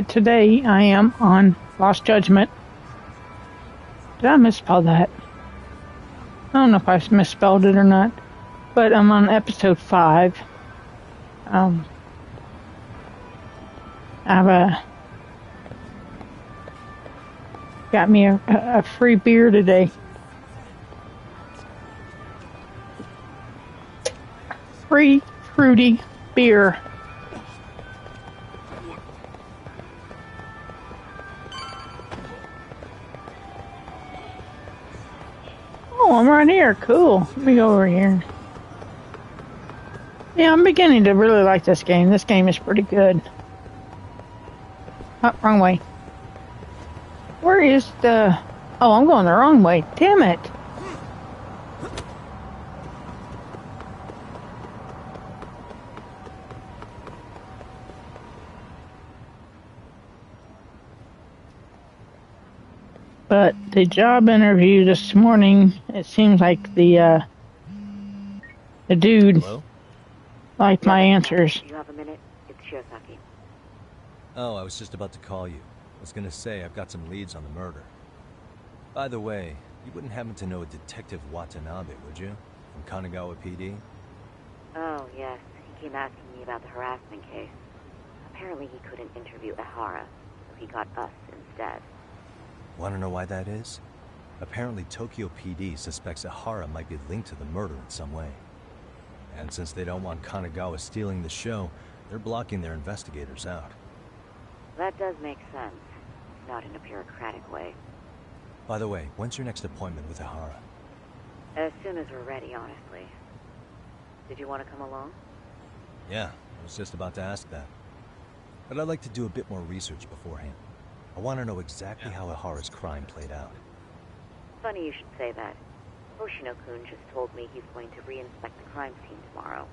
Today I am on Lost Judgment. Did I misspell that? I don't know if I misspelled it or not, but I'm on episode 5. I've got me a free beer today. Free fruity beer. Oh, I'm right here. Cool. Let me go over here. Yeah, I'm beginning to really like this game. This game is pretty good. Oh, wrong way. Where is the... Oh, I'm going the wrong way. Damn it. But the job interview this morning, it seems like the dude liked my answers. Do you have a minute? It's Shiozaki. Oh, I was just about to call you. I was gonna say I've got some leads on the murder. By the way, you wouldn't happen to know a Detective Watanabe, would you? From Kanagawa PD? Oh, yes. He came asking me about the harassment case. Apparently he couldn't interview Ehara, so he got us instead. Want to know why that is? Apparently Tokyo PD suspects Ehara might be linked to the murder in some way. And since they don't want Kanagawa stealing the show, they're blocking their investigators out. That does make sense. Not in a bureaucratic way. By the way, when's your next appointment with Ehara? As soon as we're ready, honestly. Did you want to come along? Yeah, I was just about to ask that. But I'd like to do a bit more research beforehand. I want to know exactly how Ehara's crime played out. Funny you should say that. Hoshino-kun just told me he's going to re-inspect the crime scene tomorrow.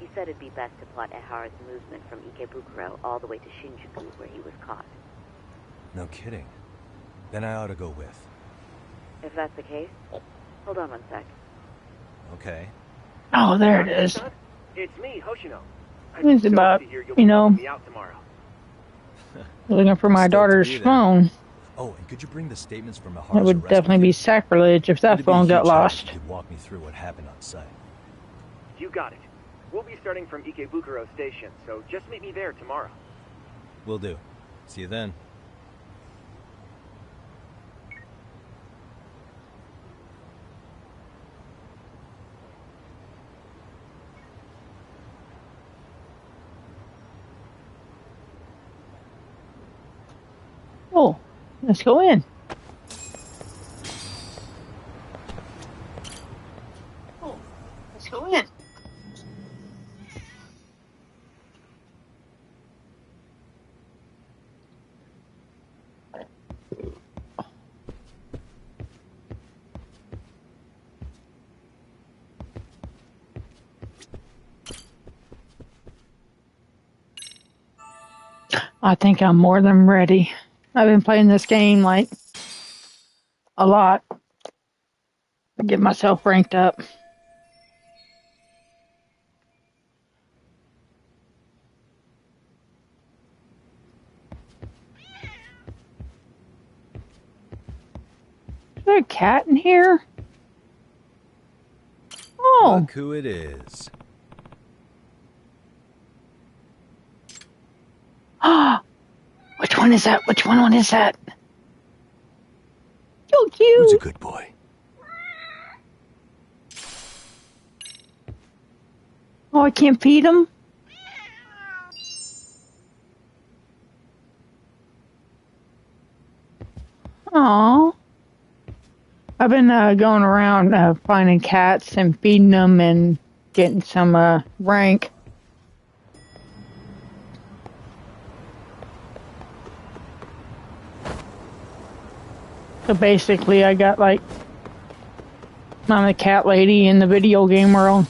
He said it'd be best to plot Ehara's movement from Ikebukuro all the way to Shinjuku, where he was caught. No kidding. Then I ought to go with. If that's the case, hold on one sec. Okay. Oh, there it is. It's me, Hoshino. It's about, you know, looking for my daughter's phone. Oh, and could you bring the statements from Ehara's It would definitely be sacrilege if that phone got lost. You could walk me through what happened on site. You got it. We'll be starting from Ikebukuro Station, so just meet me there tomorrow. Will do. See you then. Oh, let's go in. Oh, let's go in. I think I'm more than ready. I've been playing this game like a lot. Get myself ranked up. Is there a cat in here? Oh. Look who it is. Ah. Which one is that? Which one is that? So cute. Who's a good boy? Oh, I can't feed him? Aw. I've been going around finding cats and feeding them and getting some rank. So basically, I got like, I'm a cat lady in the video game world.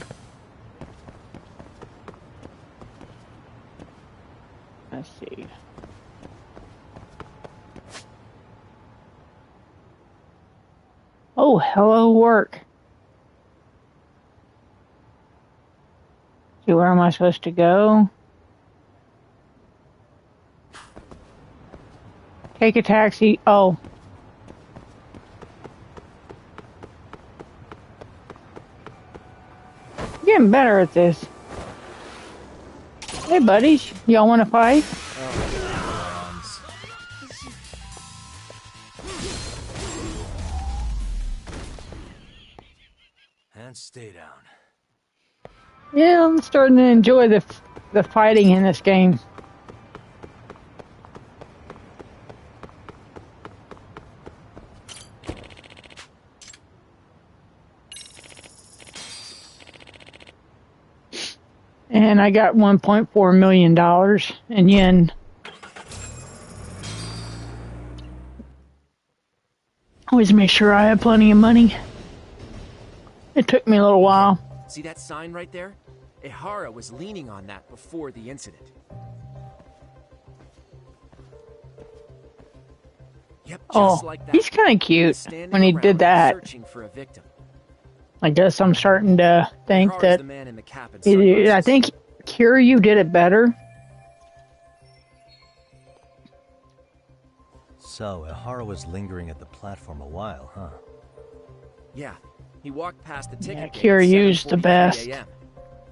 Let's see. Oh, hello work. See, where am I supposed to go? Take a taxi. Oh. Getting better at this. Hey, buddies. Y'all want to fight? And stay down. Yeah, I'm starting to enjoy the fighting in this game. And I got $1.4 million in yen. Always make sure I have plenty of money. It took me a little while. See that sign right there? Ehara was leaning on that before the incident. Yep, just like that. He's kind of cute when he did that. Searching for a victim. I guess I'm starting to think Ehara's that the man in the cap and I think Kiryu did it better. So, Ehara was lingering at the platform a while, huh? Yeah, he walked past the ticket gate Kiryu's at the 7:43 best. a.m.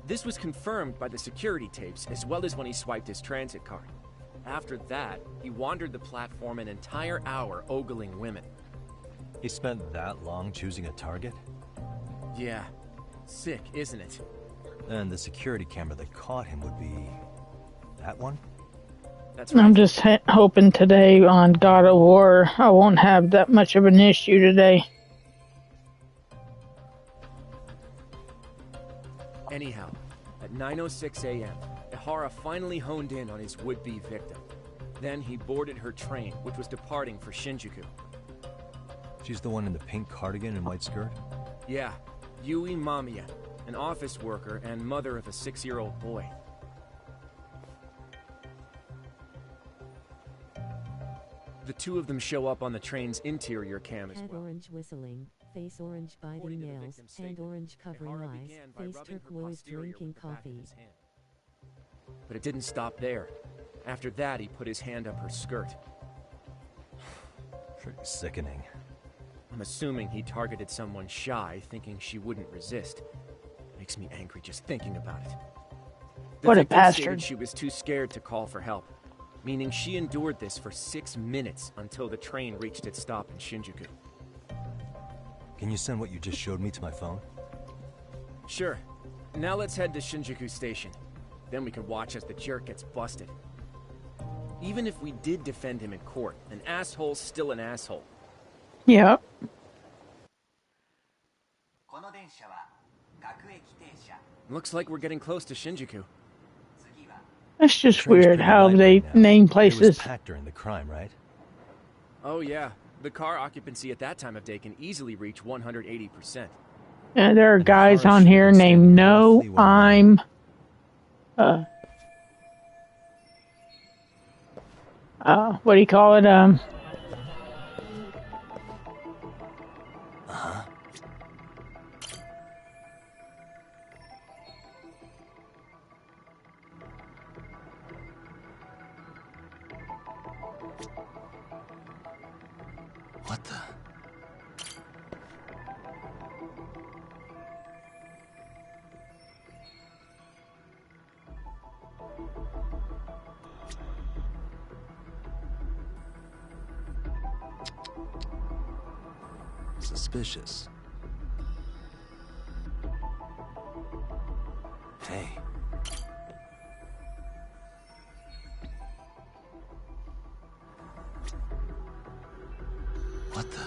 This was confirmed by the security tapes, as well as when he swiped his transit card. After that, he wandered the platform an entire hour ogling women. He spent that long choosing a target? Yeah. Sick, isn't it? And the security camera that caught him would be... that one? That's right. I'm just hoping today on God of War I won't have that much of an issue today. Anyhow, at 9:06 a.m., Ehara finally honed in on his would-be victim. Then he boarded her train, which was departing for Shinjuku. She's the one in the pink cardigan and white skirt? Yeah, Yui Mamiya, an office worker and mother of a 6-year-old boy. The two of them show up on the train's interior cam as Head well. orange whistling, face orange biting According to the nails, victim's hand statement, orange covering Ehara eyes, began by face rubbing her turquoise posterior drinking with the back of coffee. his hand. But it didn't stop there. After that, he put his hand up her skirt. Pretty sickening. I'm assuming he targeted someone shy, thinking she wouldn't resist. Makes me angry just thinking about it. The What a victim stated bastard. she was too scared to call for help, meaning she endured this for 6 minutes until the train reached its stop in Shinjuku. Can you send what you just showed me to my phone? Sure. Now let's head to Shinjuku Station. Then we can watch as the jerk gets busted. Even if we did defend him in court, an asshole's still an asshole. Yep. Looks like we're getting close to Shinjuku. That's just Train's weird pretty how light they right now. name It was places. packed during the crime, right? Oh yeah, the car occupancy at that time of day can easily reach 180%. There are And guys Ehara on should here have been named standing No, roughly where I'm. What do you call it? What the... Suspicious. Hey. What the...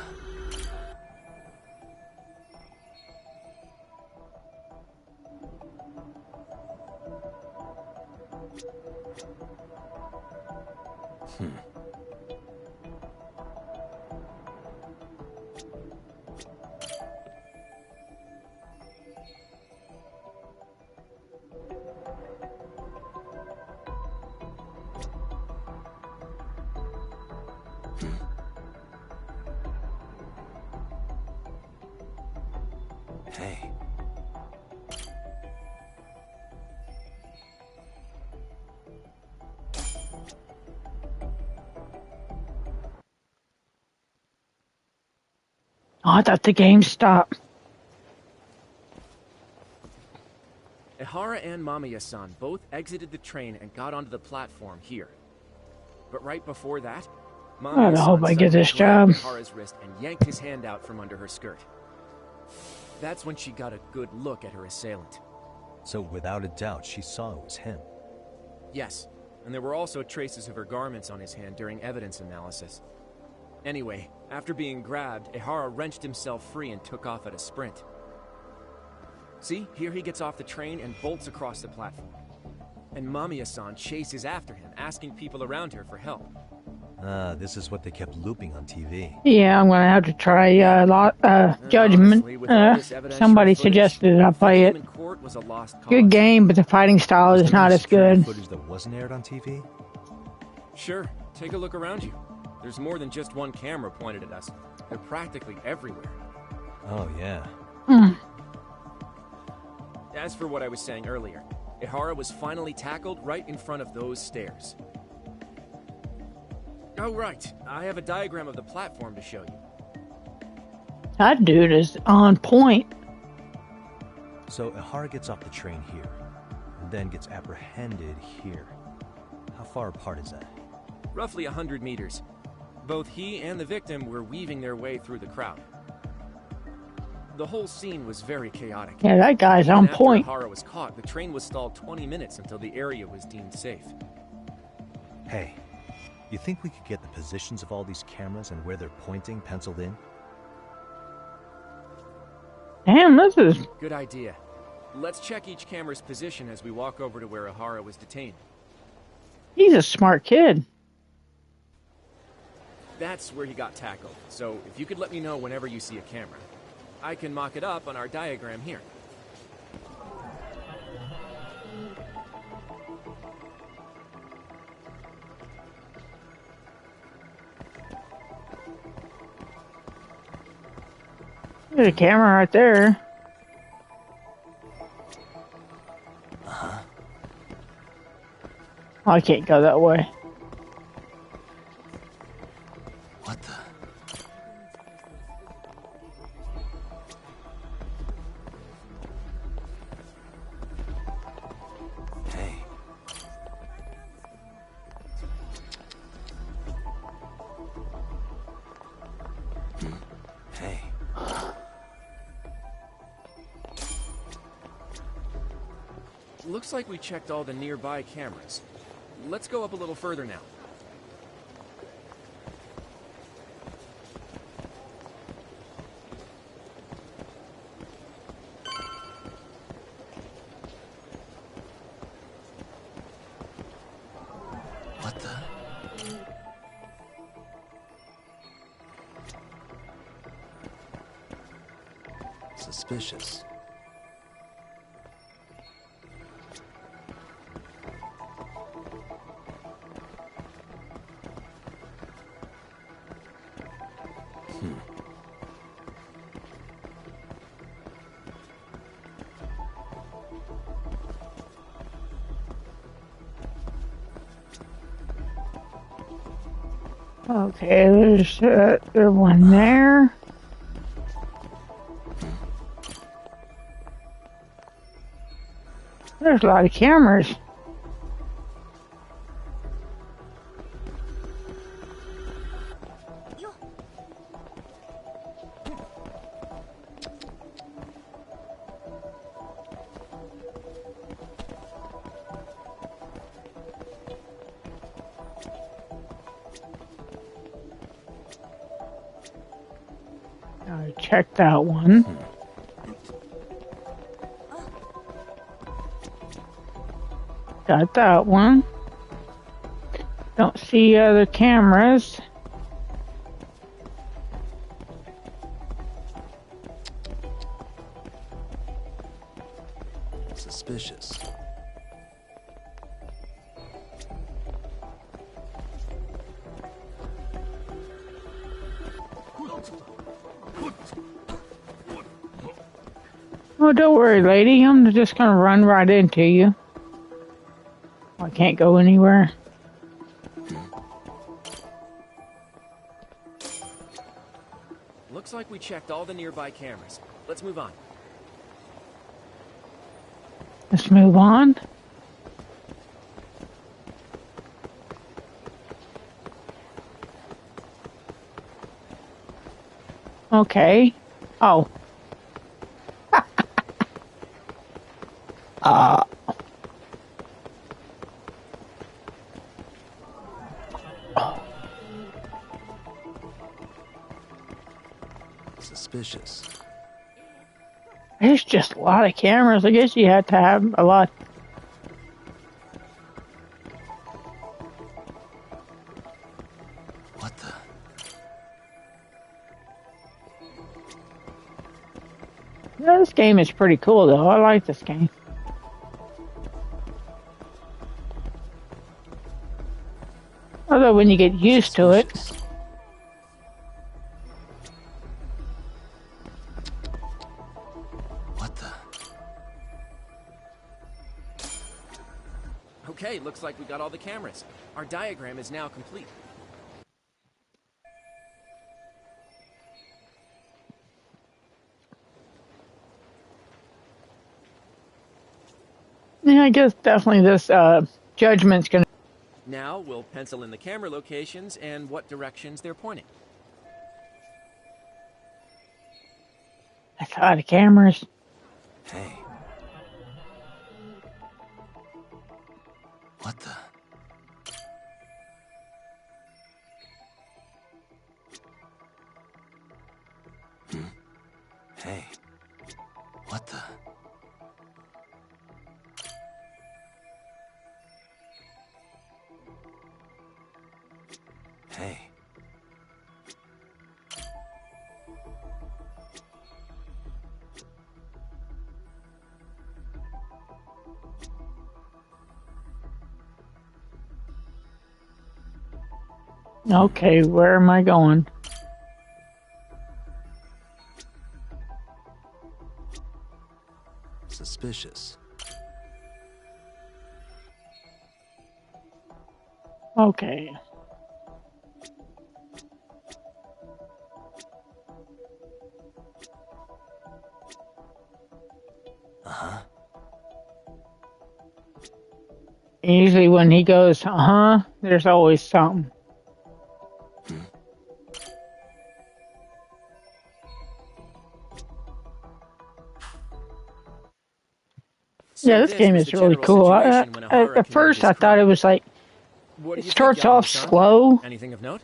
Hey. Oh, I thought the game stopped. Ehara and Mamiya-san both exited the train and got onto the platform here. But right before that, I hope I get this grabbed job. Ehara's wrist and yanked his hand out from under her skirt. That's when she got a good look at her assailant. So without a doubt, she saw it was him. Yes, and there were also traces of her garments on his hand during evidence analysis. Anyway, after being grabbed, Ehara wrenched himself free and took off at a sprint. See, here he gets off the train and bolts across the platform. And Mamiya-san chases after him, asking people around her for help. This is what they kept looping on TV. Yeah, I'm gonna have to try Judgment. Honestly, with all this evidentiary Somebody footage, suggested I play it. Human Court was a lost cause. Good game, but the fighting style Was is there not any as security good. footage that wasn't aired on TV? Sure, take a look around you. There's more than just one camera pointed at us. They're practically everywhere. Oh, yeah. As for what I was saying earlier, Ehara was finally tackled right in front of those stairs. Oh, right. I have a diagram of the platform to show you. That dude is on point. So Ehara gets off the train here, and then gets apprehended here. How far apart is that? Roughly 100 meters. Both he and the victim were weaving their way through the crowd. The whole scene was very chaotic. Yeah, that guy's Even on after point. Ehara was caught, the train was stalled 20 minutes until the area was deemed safe. Hey, you think we could get the positions of all these cameras and where they're pointing penciled in? Damn, this is... Good idea. Let's check each camera's position as we walk over to where Ehara was detained. He's a smart kid. That's where he got tackled, so if you could let me know whenever you see a camera. I can mock it up on our diagram here. There's a camera right there. Oh, I can't go that way. What the? Hey. Hey. Looks like we checked all the nearby cameras. Let's go up a little further now. What the? Suspicious. Okay, there's one there. There's a lot of cameras. I checked that one. Got that one. Don't see other cameras. Suspicious. Oh, don't worry, lady. I'm just gonna run right into you. I can't go anywhere. Looks like we checked all the nearby cameras. Let's move on. Let's move on. Okay. Oh. Suspicious. There's just a lot of cameras. I guess you have to have a lot. What the? Yeah, this game is pretty cool, though. I like this game. Although when you get used to it, Suspicious. What the? Okay, looks like we got all the cameras. Our diagram is now complete. yeah, I guess definitely this judgment's gonna. Now we'll pencil in the camera locations and what directions they're pointing. That's a lot of cameras. Hey. What the? Hey. What the? Hey. Okay, where am I going? Suspicious. Okay. Uh-huh. Usually when he goes, there's always something. So Yeah, this game was is the really general cool. situation when Ahara At first, committed I his thought it crime. was like, What do it you starts think, off Yamato-san? slow. Anything of note?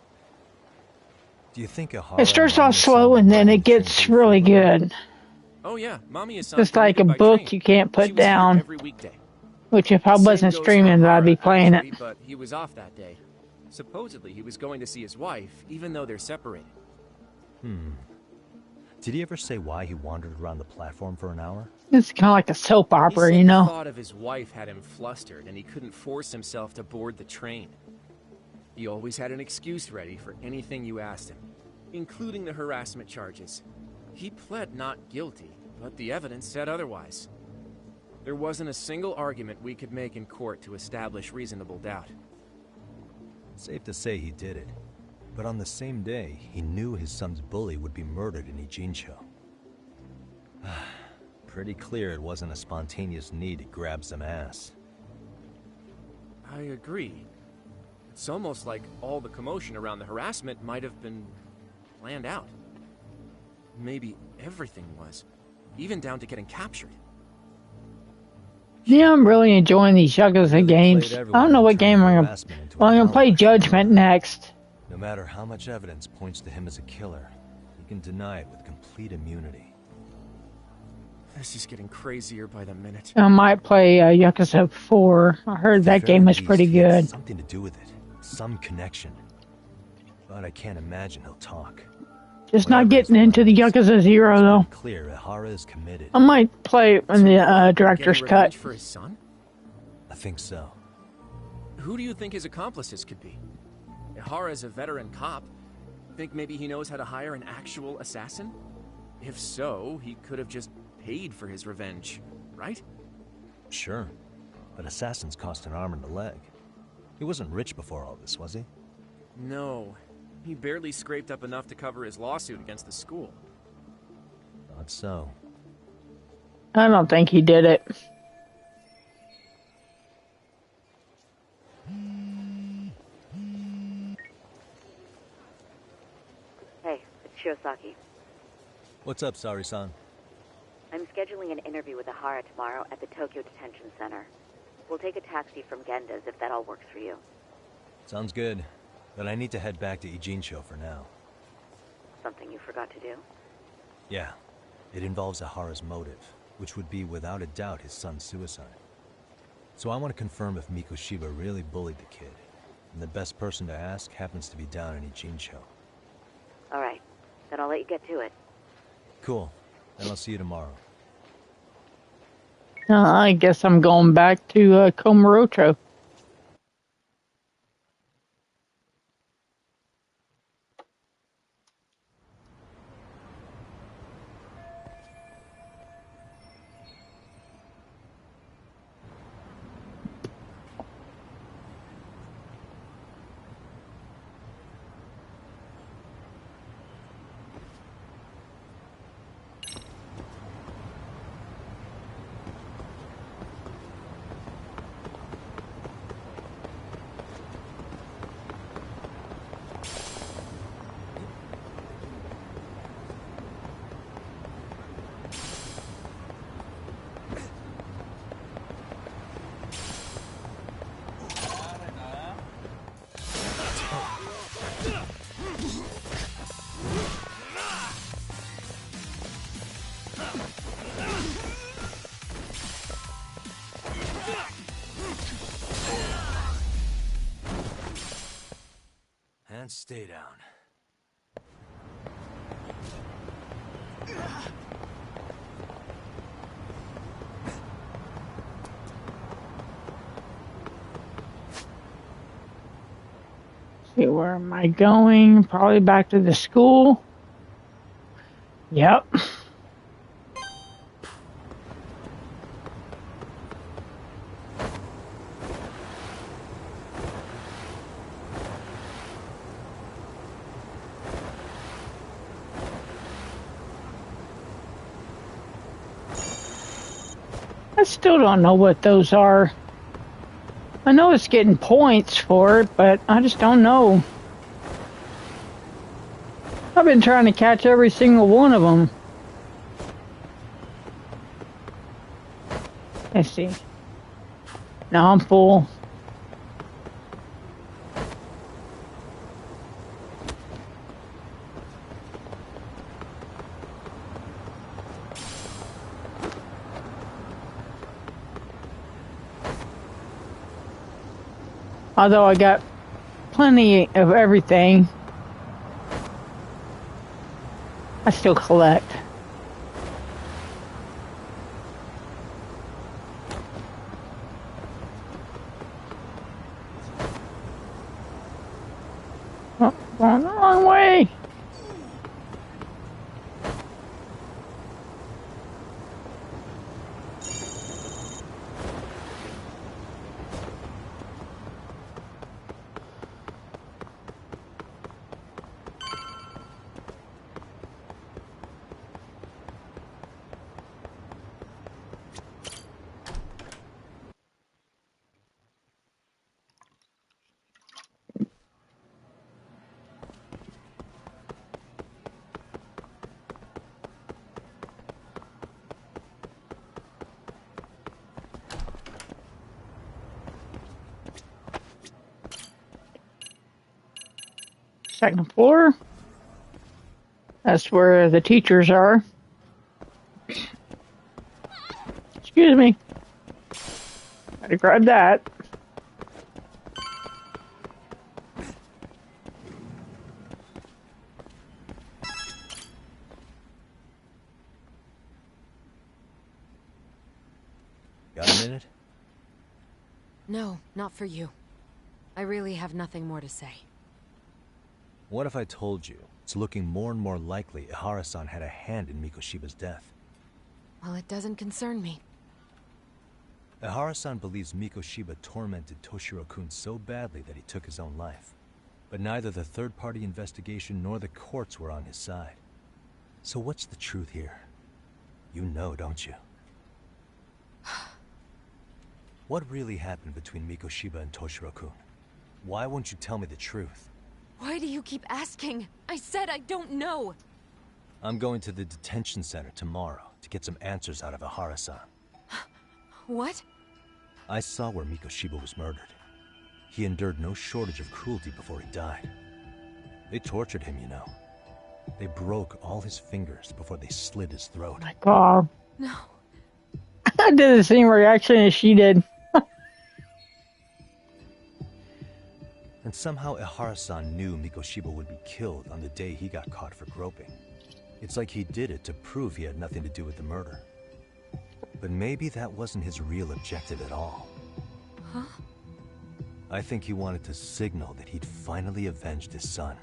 Do you think Ahara It starts and off Mamiya-san slow were and then riding it the train gets pretty really frequently? good. Oh yeah, Mamiya is Just like a by book train. you can't She put was here down. every weekday. Which if I Same wasn't goes for streaming, I'd be Ahara, playing actually, it. But he was off that day. Supposedly, he was going to see his wife, even though they're separated. Did he ever say why he wandered around the platform for an hour? It's kind of like a soap He opera, said you the know? thought of his wife had him flustered, and he couldn't force himself to board the train. He always had an excuse ready for anything you asked him, including the harassment charges. He pled not guilty, but the evidence said otherwise. There wasn't a single argument we could make in court to establish reasonable doubt. Safe to say he did it. But on the same day, he knew his son's bully would be murdered in Ijincho. Pretty clear it wasn't a spontaneous need to grab some ass. I agree. It's almost like all the commotion around the harassment might have been planned out. Maybe everything was, even down to getting captured. Yeah, I'm really enjoying these Yakuza Really games. played I everyone don't know and what turned game I'm gonna. harassment into Well, an I'm gonna play outlet. Judgment next. No matter how much evidence points to him as a killer, he can deny it with complete immunity. This is getting crazier by the minute. I might play Yakuza 4. I heard The that very game was least, pretty he has good. Something to do with it. Some connection. But I can't imagine he'll talk. Just not Whatever his getting into the plan is, Yakuza 0 it's though. pretty clear Ihara is committed. I might play it in the director's Getting cut. revenge for his son? I think so. Who do you think his accomplices could be? Ihara's a veteran cop. Think maybe he knows how to hire an actual assassin? If so, he could have just paid for his revenge, right? Sure. But assassins cost an arm and a leg. He wasn't rich before all this, was he? No. He barely scraped up enough to cover his lawsuit against the school. Not so. I don't think he did it. Hey, it's Shiosaki. What's up, Sari-san? I'm scheduling an interview with Ahara tomorrow at the Tokyo Detention Center. We'll take a taxi from Genda's if that all works for you. Sounds good, but I need to head back to Ijincho for now. Something you forgot to do? Yeah, it involves Ahara's motive, which would be without a doubt his son's suicide. So I want to confirm if Mikoshiba really bullied the kid, and the best person to ask happens to be down in Ijincho. Alright, then I'll let you get to it. Cool, then I'll see you tomorrow. I guess I'm going back to Komarocho. And stay down. See, where am I going? Probably back to the school. Yep. I still don't know what those are. I know it's getting points for it, but I just don't know. I've been trying to catch every single one of them. Let's see. Now I'm full. Although I got plenty of everything, I still collect. Oh, going the wrong way. Second floor. That's where the teachers are. Excuse me. Gotta grab that. Got a minute? No, not for you. I really have nothing more to say. What if I told you it's looking more and more likely Ihara-san had a hand in Mikoshiba's death? Well, it doesn't concern me. Ihara-san believes Mikoshiba tormented Toshiro-kun so badly that he took his own life. But neither the third-party investigation nor the courts were on his side. So what's the truth here? You know, don't you? What really happened between Mikoshiba and Toshiro-kun? Why won't you tell me the truth? Why do you keep asking? I said I don't know! I'm going to the detention center tomorrow to get some answers out of Ihara-san. What? I saw where Mikoshiba was murdered. He endured no shortage of cruelty before he died. They tortured him, you know. They broke all his fingers before they slit his throat. My God. No. I did the same reaction as she did. And somehow Ihara-san knew Mikoshiba would be killed on the day he got caught for groping. It's like he did it to prove he had nothing to do with the murder. But maybe that wasn't his real objective at all. Huh? I think he wanted to signal that he'd finally avenged his son.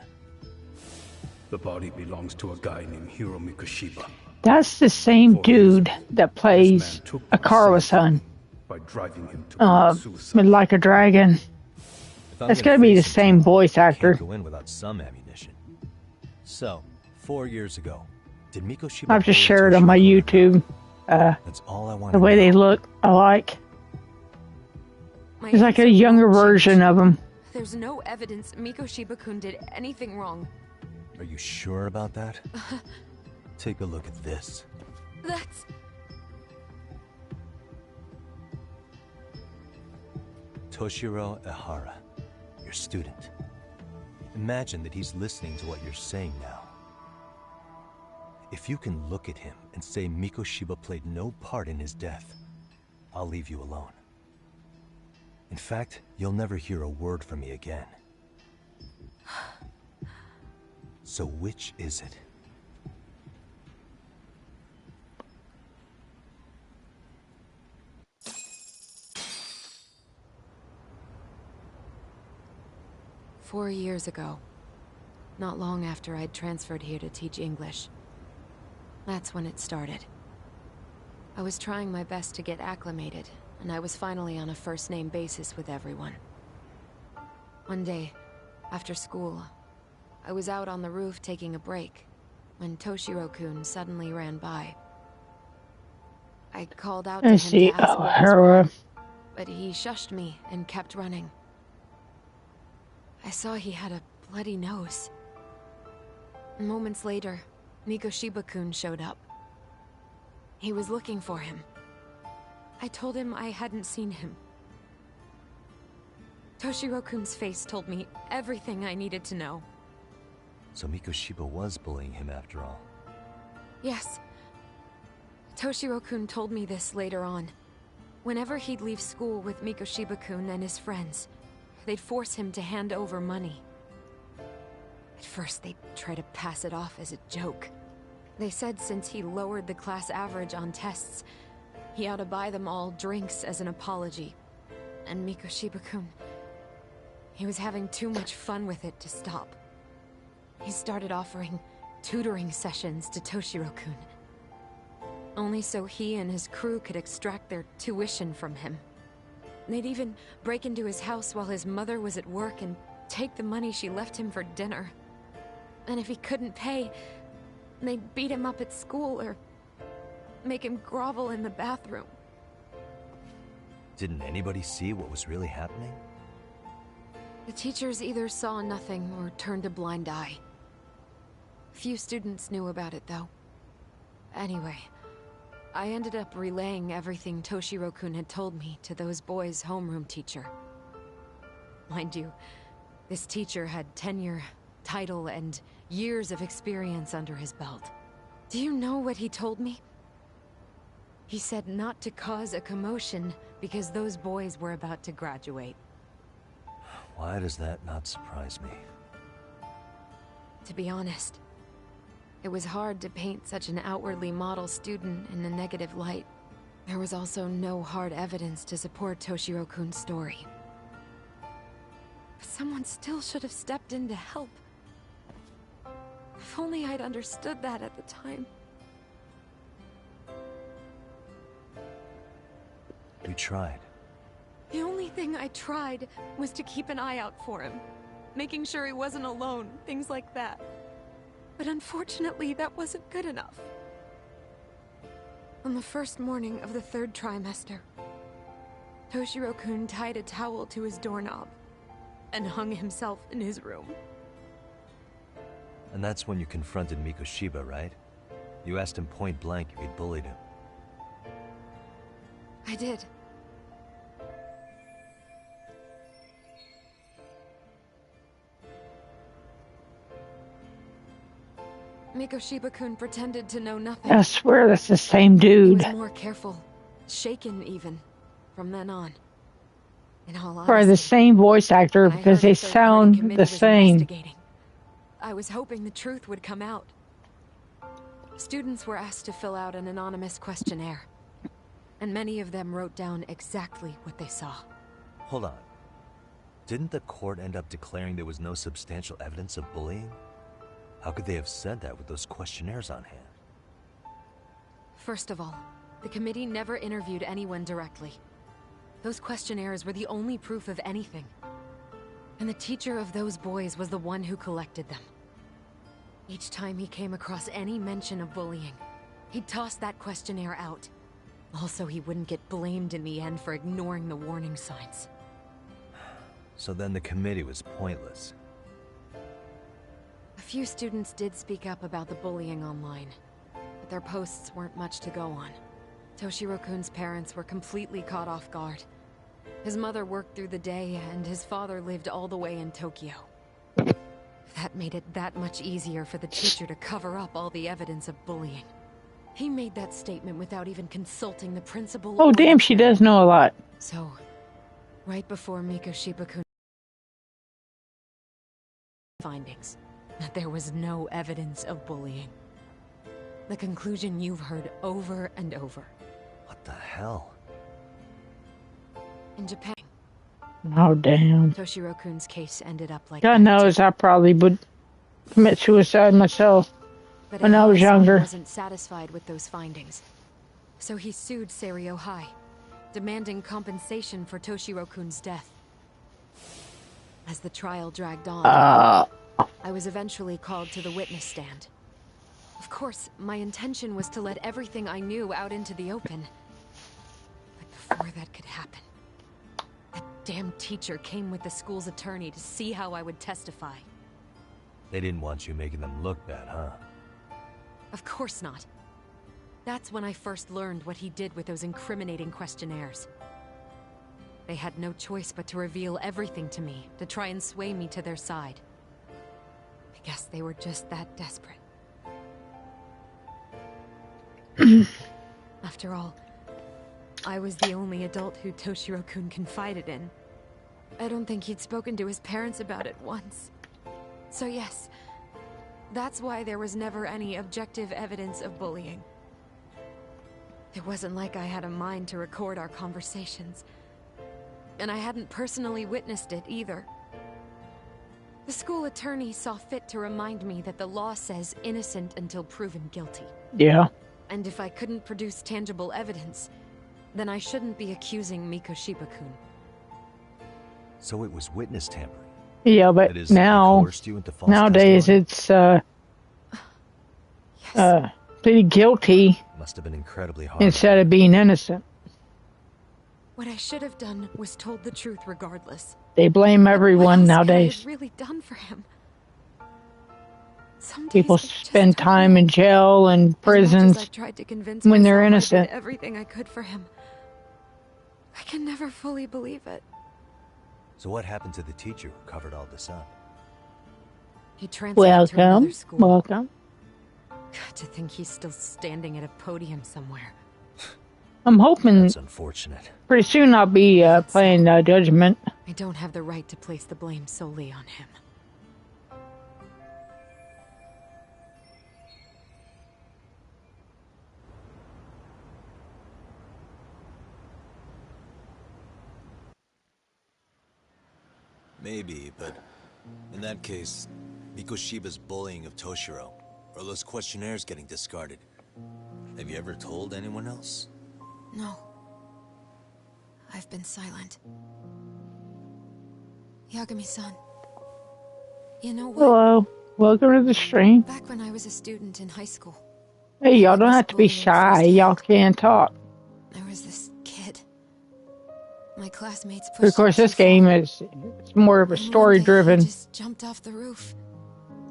The body belongs to a guy named Hiro Mikoshiba. That's the same dude that plays Akarawa-san. By driving him to suicide. Like a Dragon. That's gotta be the same voice actor. Can't go in without some ammunition. So, 4 years ago, did Mikoshiba... I've just shared on my YouTube. That's all I want. The way they look alike. It's like a younger version of him. There's no evidence Mikoshiba-kun did anything wrong. Are you sure about that? Take a look at this. That's... Toshiro Ihara, your student. Imagine that he's listening to what you're saying now. If you can look at him and say Mikoshiba played no part in his death, I'll leave you alone. In fact, you'll never hear a word from me again. So which is it? "4 years ago, not long after I'd transferred here to teach English. That's when it started. I was trying my best to get acclimated, and I was finally on a first-name basis with everyone. One day, after school, I was out on the roof taking a break, when Toshiro-kun suddenly ran by. I called out to him to ask what was wrong, but he shushed me and kept running. I saw he had a bloody nose. Moments later, Mikoshiba-kun showed up. He was looking for him. I told him I hadn't seen him. Toshiro-kun's face told me everything I needed to know. So Mikoshiba was bullying him after all. Yes. Toshiro-kun told me this later on. Whenever he'd leave school with Mikoshiba-kun and his friends, they'd force him to hand over money. At first, they'd try to pass it off as a joke. They said since he lowered the class average on tests, he ought to buy them all drinks as an apology. And Mikoshiba-kun, he was having too much fun with it to stop. He started offering tutoring sessions to Toshiro-kun, only so he and his crew could extract their tuition from him. They'd even break into his house while his mother was at work and take the money she left him for dinner. And if he couldn't pay, they'd beat him up at school or make him grovel in the bathroom. Didn't anybody see what was really happening? The teachers either saw nothing or turned a blind eye. Few students knew about it, though. Anyway, I ended up relaying everything Toshiro-kun had told me to those boys' homeroom teacher. Mind you, this teacher had tenure, title, and years of experience under his belt. Do you know what he told me? He said not to cause a commotion because those boys were about to graduate. Why does that not surprise me? To be honest, it was hard to paint such an outwardly model student in a negative light. There was also no hard evidence to support Toshiro-kun's story. But someone still should have stepped in to help. If only I'd understood that at the time. You tried. The only thing I tried was to keep an eye out for him. making sure he wasn't alone, things like that. But unfortunately, that wasn't good enough. On the first morning of the 3rd trimester, Toshiro-kun tied a towel to his doorknob and hung himself in his room. And that's when you confronted Mikoshiba, right? You asked him point blank if he'd bullied him. I did. Mikoshiba-kun pretended to know nothing. I swear that's the same He dude. was more careful, shaken even, from then on. In all honesty, Or the same voice actor when I because heard they the third-party sound committee the was same. investigating, I was hoping the truth would come out. Students were asked to fill out an anonymous questionnaire, and many of them wrote down exactly what they saw. Hold on. Didn't the court end up declaring there was no substantial evidence of bullying? How could they have said that with those questionnaires on hand? First of all, the committee never interviewed anyone directly. Those questionnaires were the only proof of anything. And the teacher of those boys was the one who collected them. Each time he came across any mention of bullying, he'd toss that questionnaire out. Also, he wouldn't get blamed in the end for ignoring the warning signs. So then the committee was pointless. A few students did speak up about the bullying online, but their posts weren't much to go on. Toshiro-kun's parents were completely caught off guard. His mother worked through the day, and his father lived all the way in Tokyo. That made it that much easier for the teacher to cover up all the evidence of bullying. He made that statement without even consulting the principal. Oh, or damn, the she parent. does know a lot. So, right before Mikoshiba-kun findings, that there was no evidence of bullying. The conclusion you've heard over and over. What the hell? In Japan, Oh, damn. Toshiro-kun's case ended up like God that. knows I probably would commit suicide myself. But when I was Ihara-san younger. wasn't satisfied with those findings. So he sued Seiryo High, demanding compensation for Toshiro-kun's death. As the trial dragged on, I was eventually called to the witness stand. Of course, my intention was to let everything I knew out into the open. But before that could happen, that damn teacher came with the school's attorney to see how I would testify. They didn't want you making them look bad, huh? Of course not. That's when I first learned what he did with those incriminating questionnaires. They had no choice but to reveal everything to me, to try and sway me to their side. I guess they were just that desperate. After all, I was the only adult who Toshiro-kun confided in. I don't think he'd spoken to his parents about it once. So yes, that's why there was never any objective evidence of bullying. It wasn't like I had a mind to record our conversations. And I hadn't personally witnessed it either. The school attorney saw fit to remind me that the law says innocent until proven guilty. Yeah. And if I couldn't produce tangible evidence, then I shouldn't be accusing Mikoshiba-kun. So it was witness tampering. Yeah, That but is, they now, coerced you into false nowadays testimony? it's, pleaded guilty Must have been incredibly hard. instead of being innocent. What I should have done was told the truth regardless. They blame What everyone else nowadays. could I have really done for him? Some days People I just spend don't time know. in jail and As much as prisons I've tried to convince when they're myself innocent. I did everything I could for him, I can never fully believe it. So what happened to the teacher who covered all this up? He transferred to another Welcome. school. Welcome. God, to think he's still standing at a podium somewhere. I'm hoping That's unfortunate. pretty soon I'll be playing Judgment. I don't have the right to place the blame solely on him. Maybe, but in that case, Mikoshiba's bullying of Toshiro, or those questionnaires getting discarded. Have you ever told anyone else? No. I've been silent. Yagami-san, You know what? Hello. Welcome to the stream. Back when I was a student in high school, Hey, y'all don't have to be shy. Y'all can talk. there was this kid. My classmates pushed But of course, this game is it's more of a story-driven. He just jumped off the roof.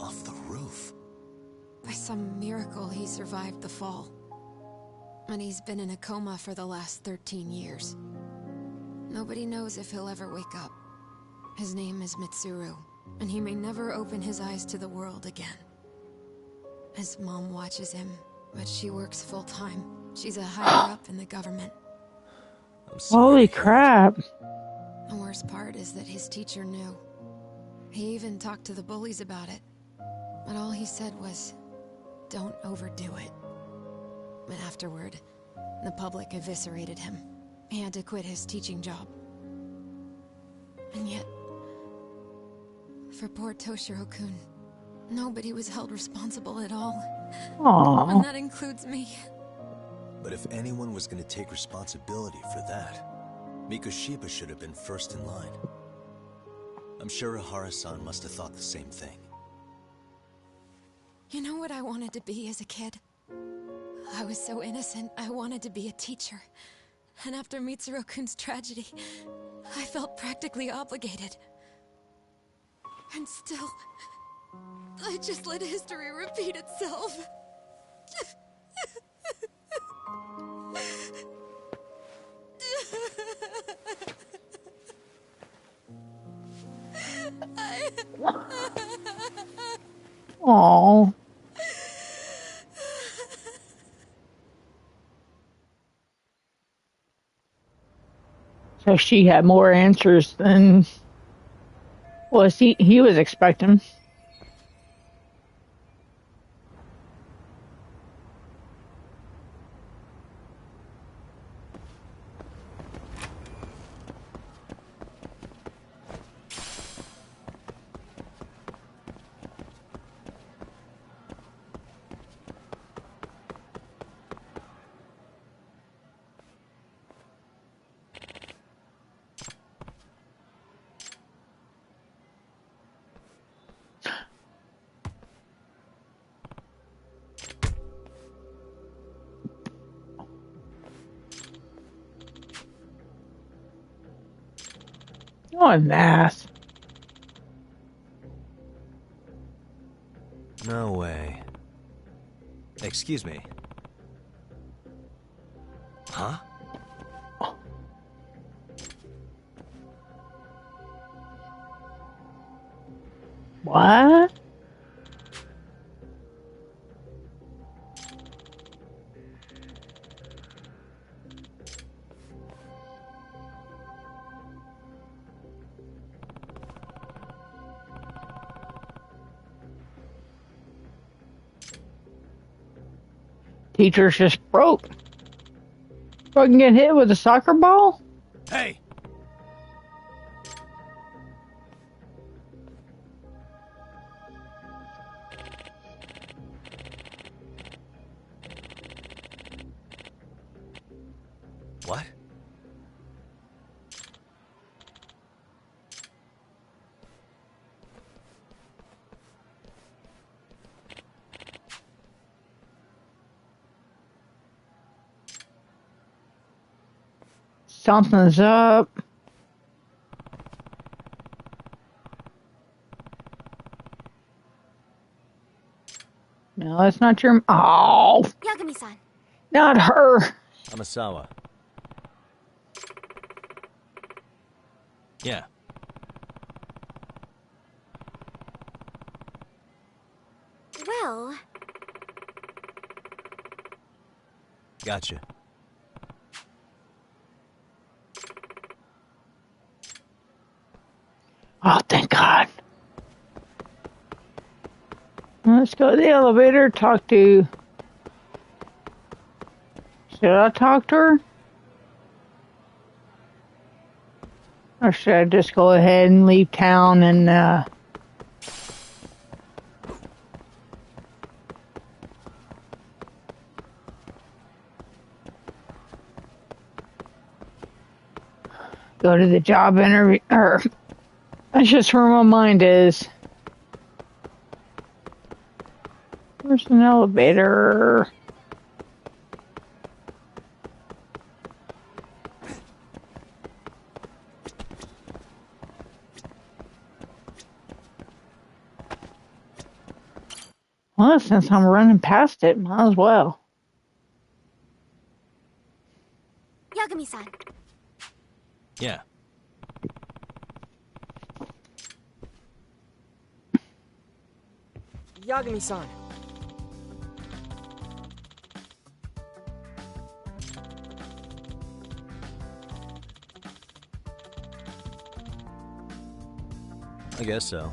Off the roof? By some miracle, he survived the fall. And he's been in a coma for the last 13 years. Nobody knows if he'll ever wake up. His name is Mitsuru, and he may never open his eyes to the world again. His mom watches him, but she works full-time. She's a higher-up in the government. Holy crap. The worst part is that his teacher knew. He even talked to the bullies about it. But all he said was, don't overdo it. But afterward, the public eviscerated him. He had to quit his teaching job. And yet, for poor Toshiro-kun, nobody was held responsible at all. Aww. And that includes me. But if anyone was going to take responsibility for that, Mikoshiba should have been first in line. I'm sure Ihara-san must have thought the same thing. You know what I wanted to be as a kid? I was so innocent, I wanted to be a teacher. And after Mitsuru-kun's tragedy, I felt practically obligated. And still, I just let history repeat itself. Aww. So she had more answers than was he was expecting. Oh, math. No way. Excuse me. Huh? What? Teacher's just broke. Fucking get hit with a soccer ball? Hey! What? Something's up. No, that's not your... Oh! Yagami-san. Not her. Amasawa. Yeah. Well... Gotcha. Oh, thank God. Let's go to the elevator, talk to... Should I talk to her? Or should I just go ahead and leave town and, go to the job interview, or... That's just where my mind is. Where's an elevator? Well, since I'm running past it, might as well. Yagami-san. Yeah. Yagami-san. I guess so.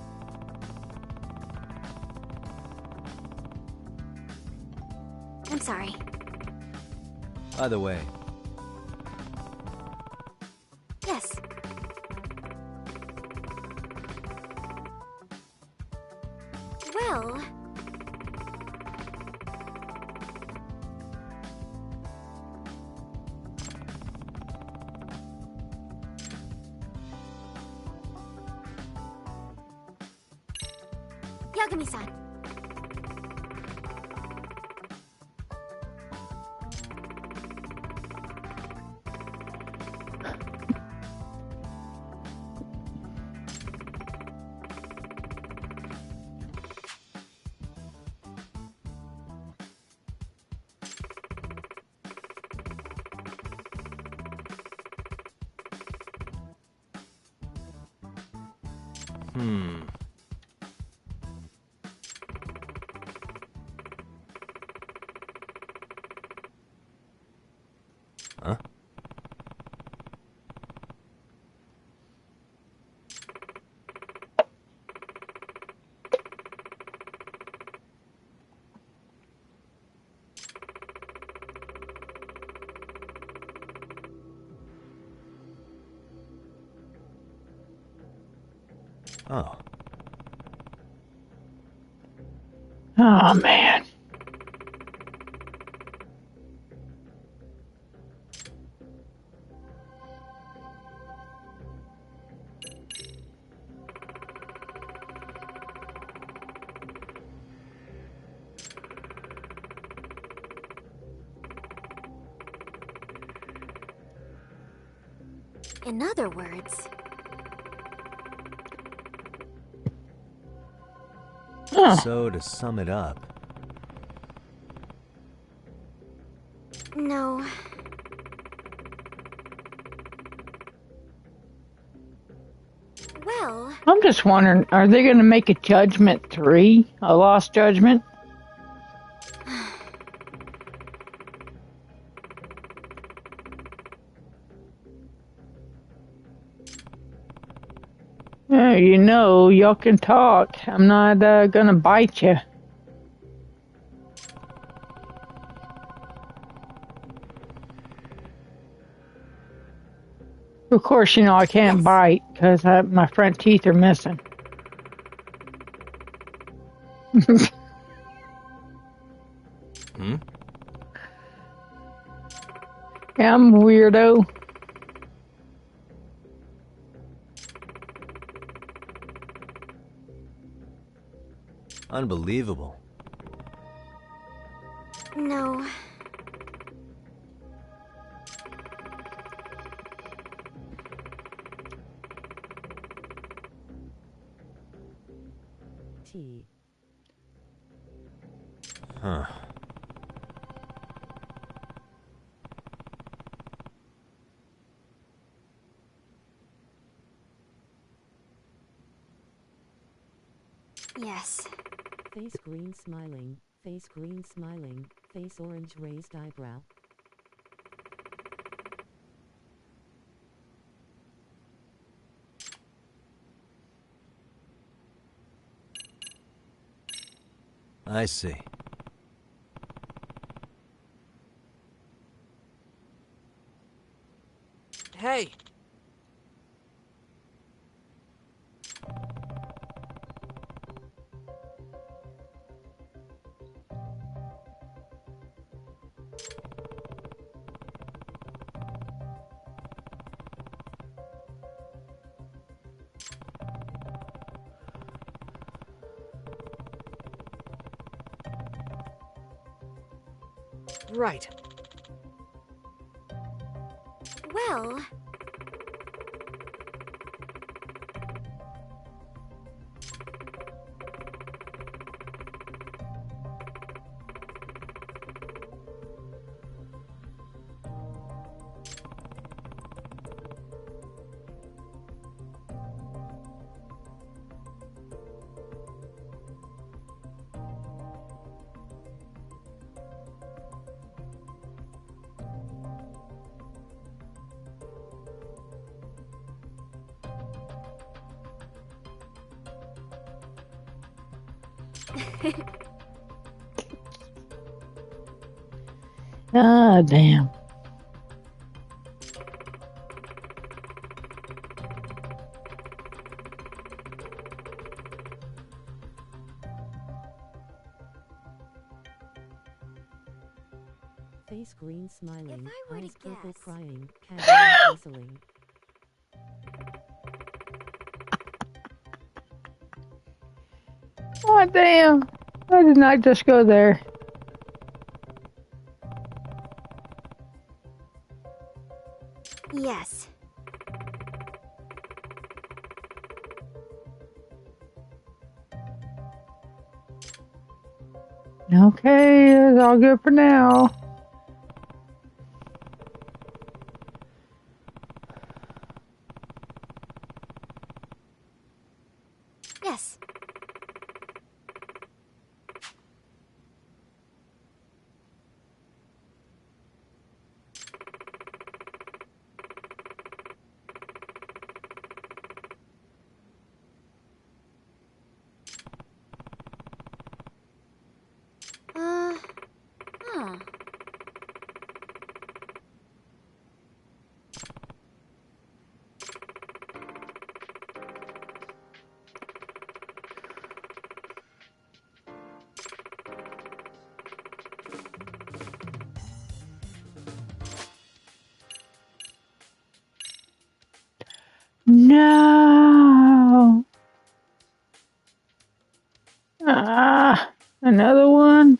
I'm sorry. By the way, Yes. Well... Yagami-san. Huh? Oh. Oh, man. In other words... Huh. So, to sum it up, No. Well... I'm just wondering, are they going to make a Judgment 3? A Lost Judgment? You know, y'all can talk. I'm not gonna bite you. Of course, you know I can't bite because my front teeth are missing. Hmm? Yeah, I'm a weirdo. Unbelievable. No. T. Huh. Yes. Face green smiling, face green smiling, face orange raised eyebrow. I see. Hey! Right. Well... Ah, damn. Face green smiling, If I were to eyes purple guess- crying, cat whistling. Oh, damn. I did not just go there. Yes. Okay, it's all good for now. Yes. Huh. No. Ah, another one.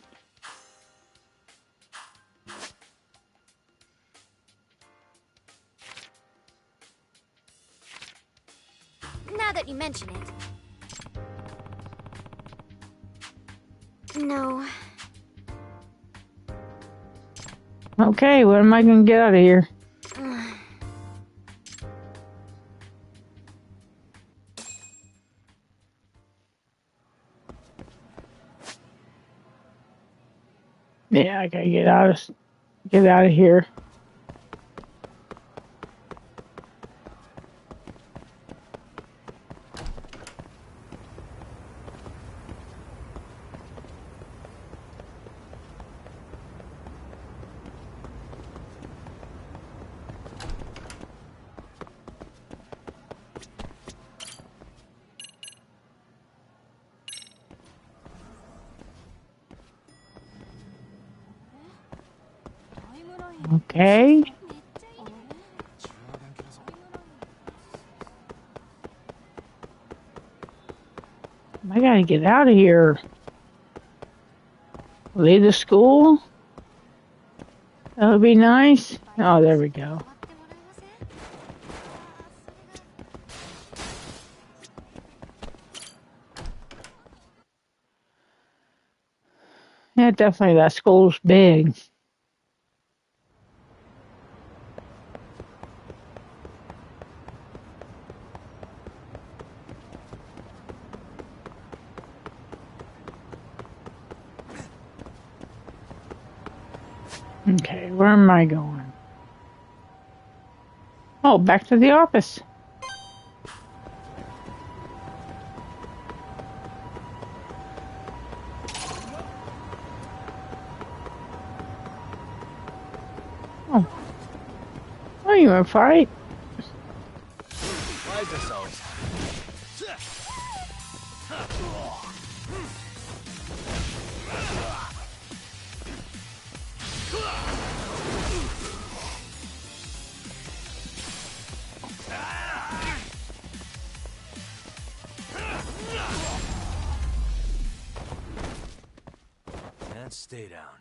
Now that you mention it. No. Okay, when am I gonna get out of here? Yeah, I gotta get out of here. Okay. I gotta get out of here. Leave the school? That would be nice. Oh, there we go. Yeah, definitely that school's big. Okay, where am I going? Oh, back to the office. Oh. Oh, you want to fight? Why is this always and stay down.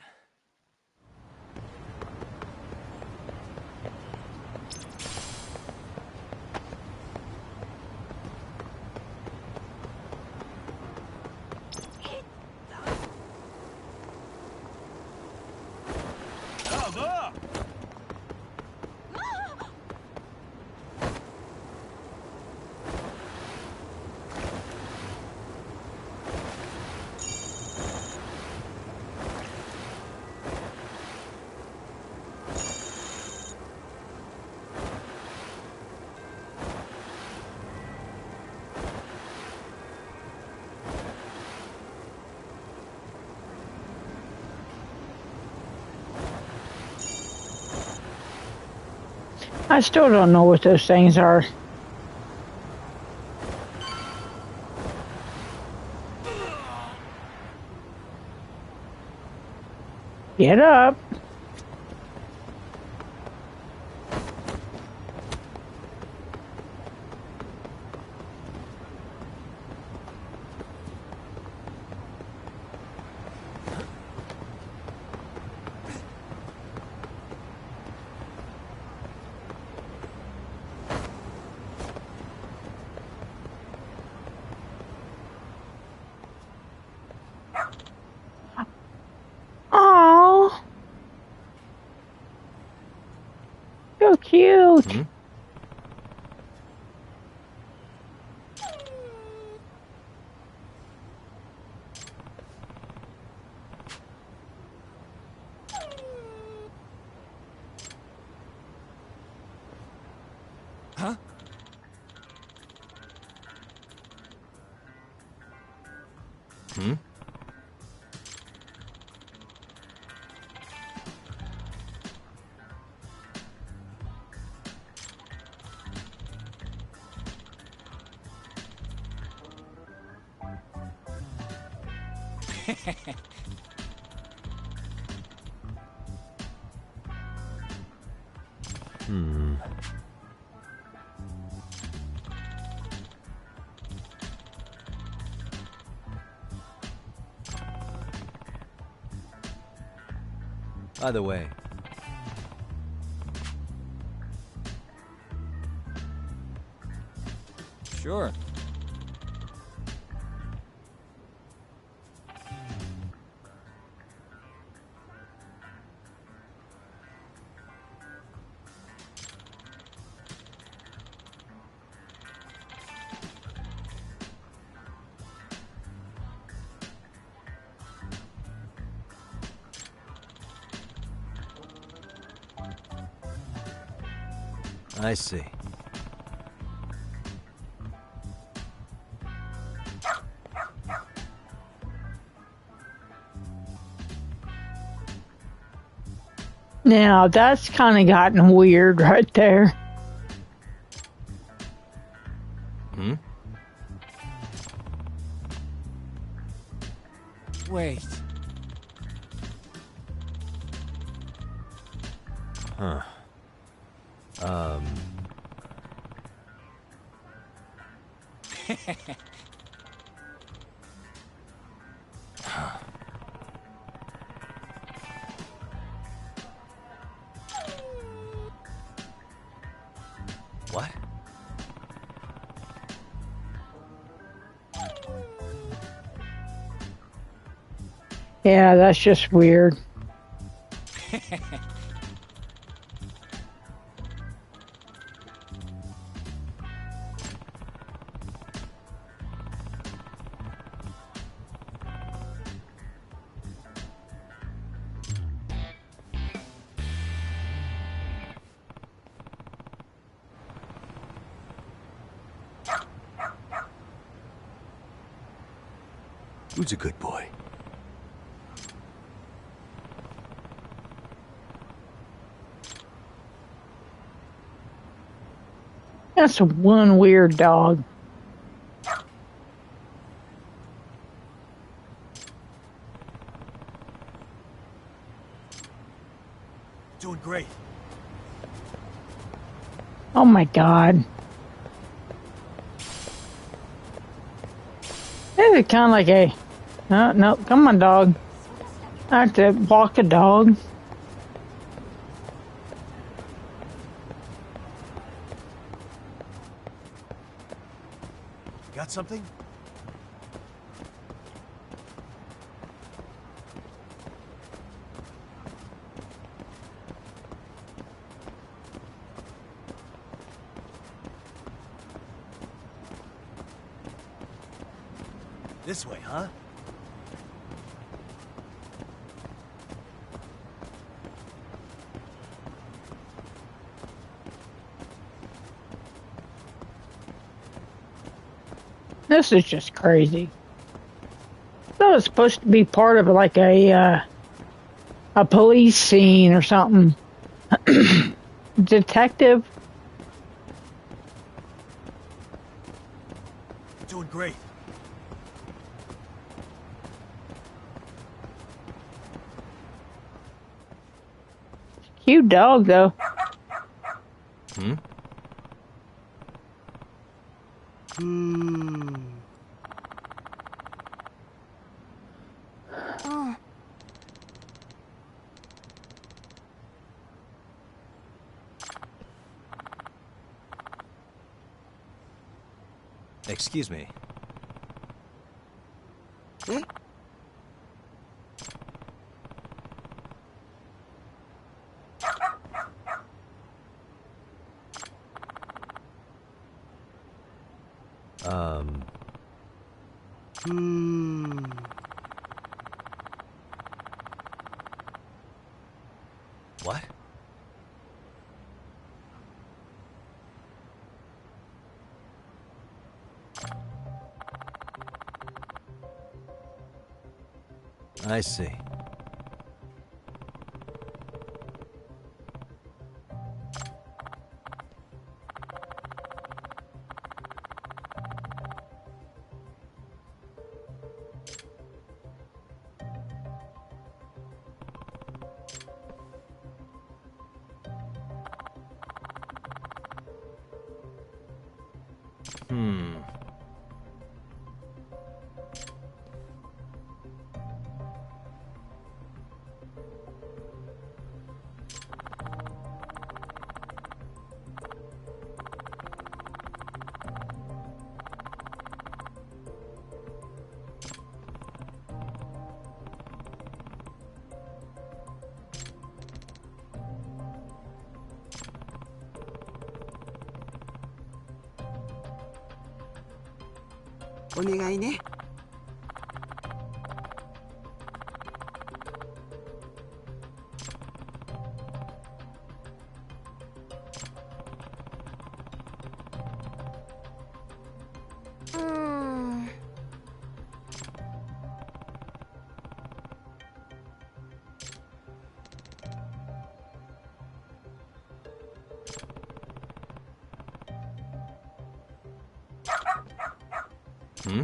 I still don't know what those things are. Get up. Oh, so cute. Hmm? Huh? Hmm? Hmm. By the way, Sure. I see. Now that's kind of gotten weird right there. Hmm? Wait. Huh. What? Yeah, that's just weird. Who's a good boy? That's one weird dog. Doing great. Oh my god. This is kind of like a... No, come on, dog. I have to walk a dog. Got something? This way, huh? This is just crazy. That was supposed to be part of like a police scene or something. Detective great. Cute dog, though. Hmm? Oh. Excuse me. Eh? What? I see. 오네가이네. Hmm?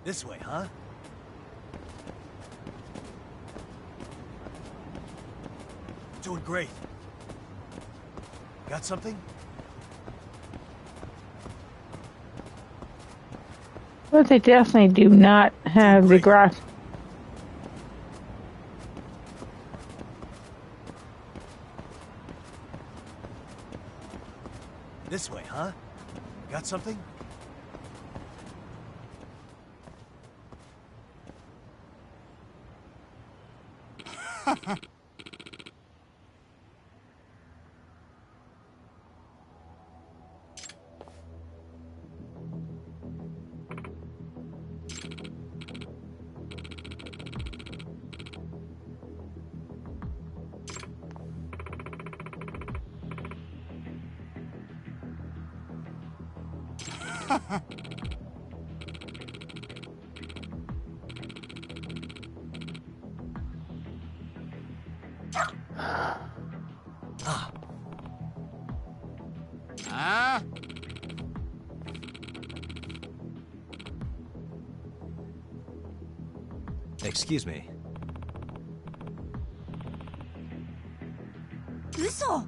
This way, huh? Doing great. Got something? But they definitely do not have the graph. This way, huh? Got something? Excuse me. 嘘。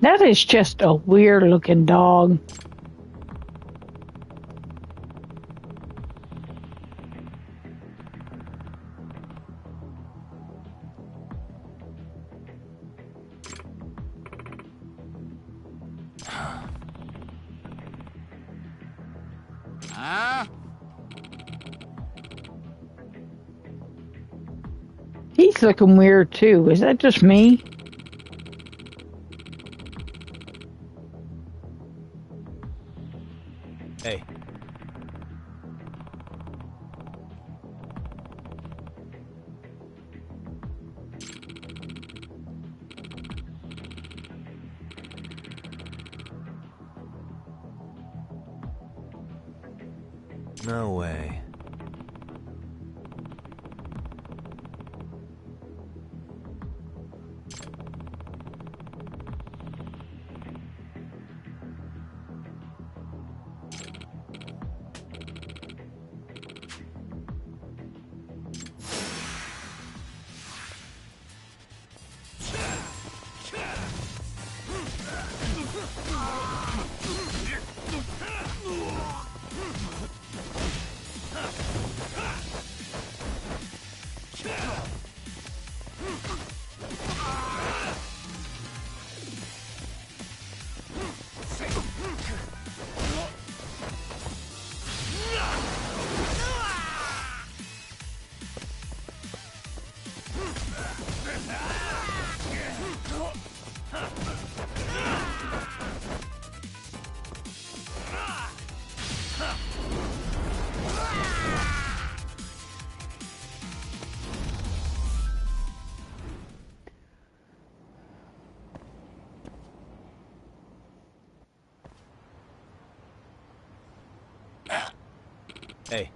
That is just a weird looking dog. He's looking weird too. Is that just me? Hey. No way. Hey.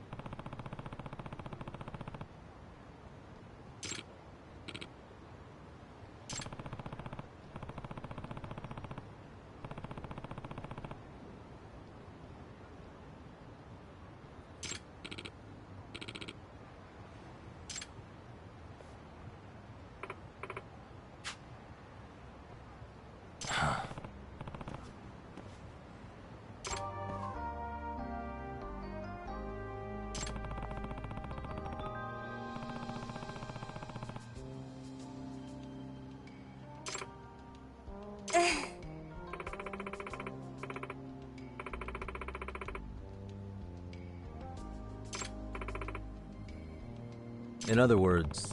In other words...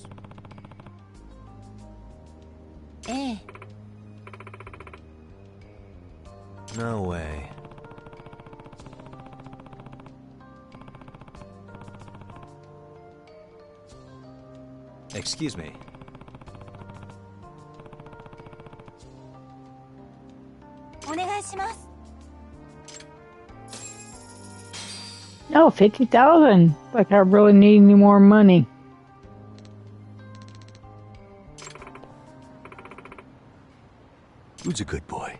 No way. Excuse me. No, 50,000. Like I really need any more money. Who's a good boy?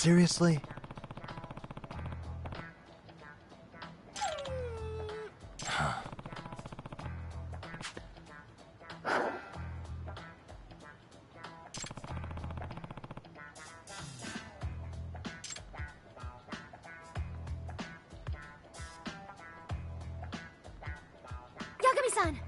Seriously? Yagami-san!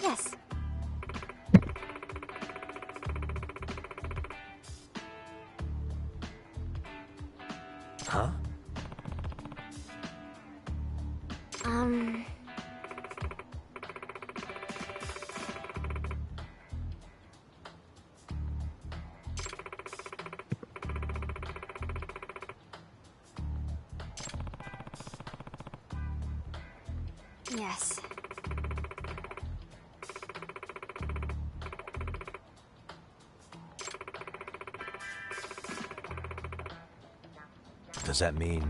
Yes. Huh? Yes. Does that mean...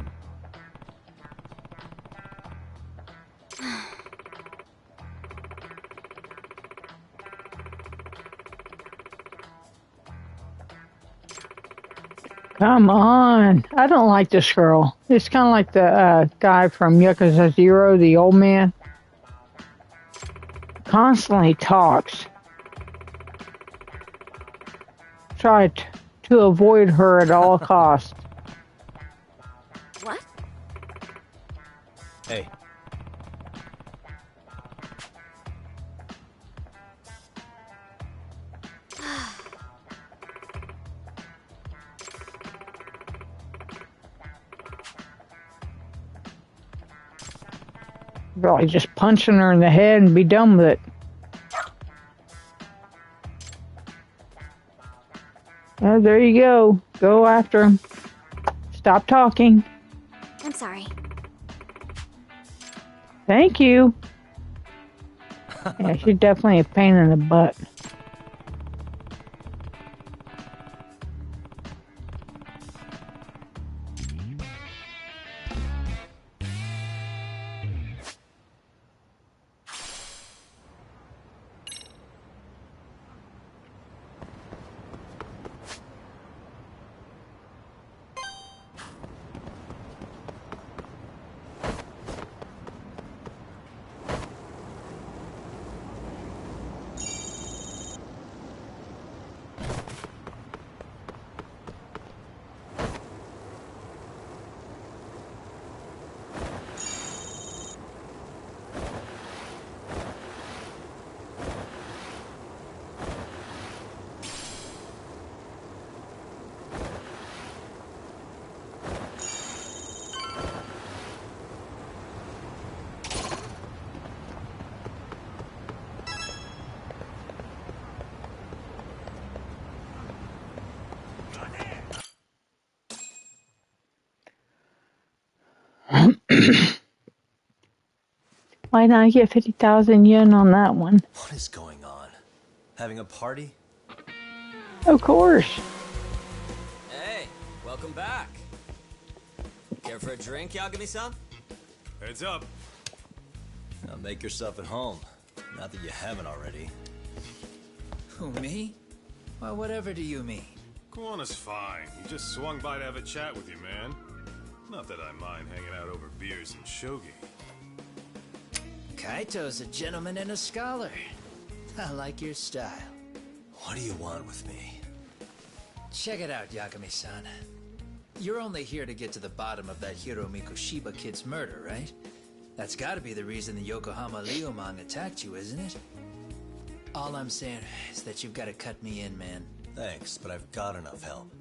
Come on. I don't like this girl. It's kind of like the guy from Yakuza 0, the old man. Constantly talks. Try to avoid her at all costs. What? Hey. Really just punching her in the head and be done with it. Oh, there you go. Go after him. Stop talking. I'm sorry. Thank you. Yeah, she's definitely a pain in the butt. Why not get 50,000 yen on that one? What is going on? Having a party? Of course. Hey, welcome back. Care for a drink, Yagami-san? Heads up. Now make yourself at home. Not that you haven't already. Who, me? Well, whatever do you mean? Kiwana's fine. He just swung by to have a chat with you, man. Not that I mind hanging out over beers and shogi. Kaito's a gentleman and a scholar. I like your style. What do you want with me? Check it out, Yagami-san. You're only here to get to the bottom of that Hiro Mikoshiba kid's murder, right? That's gotta be the reason the Yokohama Leomang attacked you, isn't it? All I'm saying is that you've gotta cut me in, man. Thanks, but I've got enough help.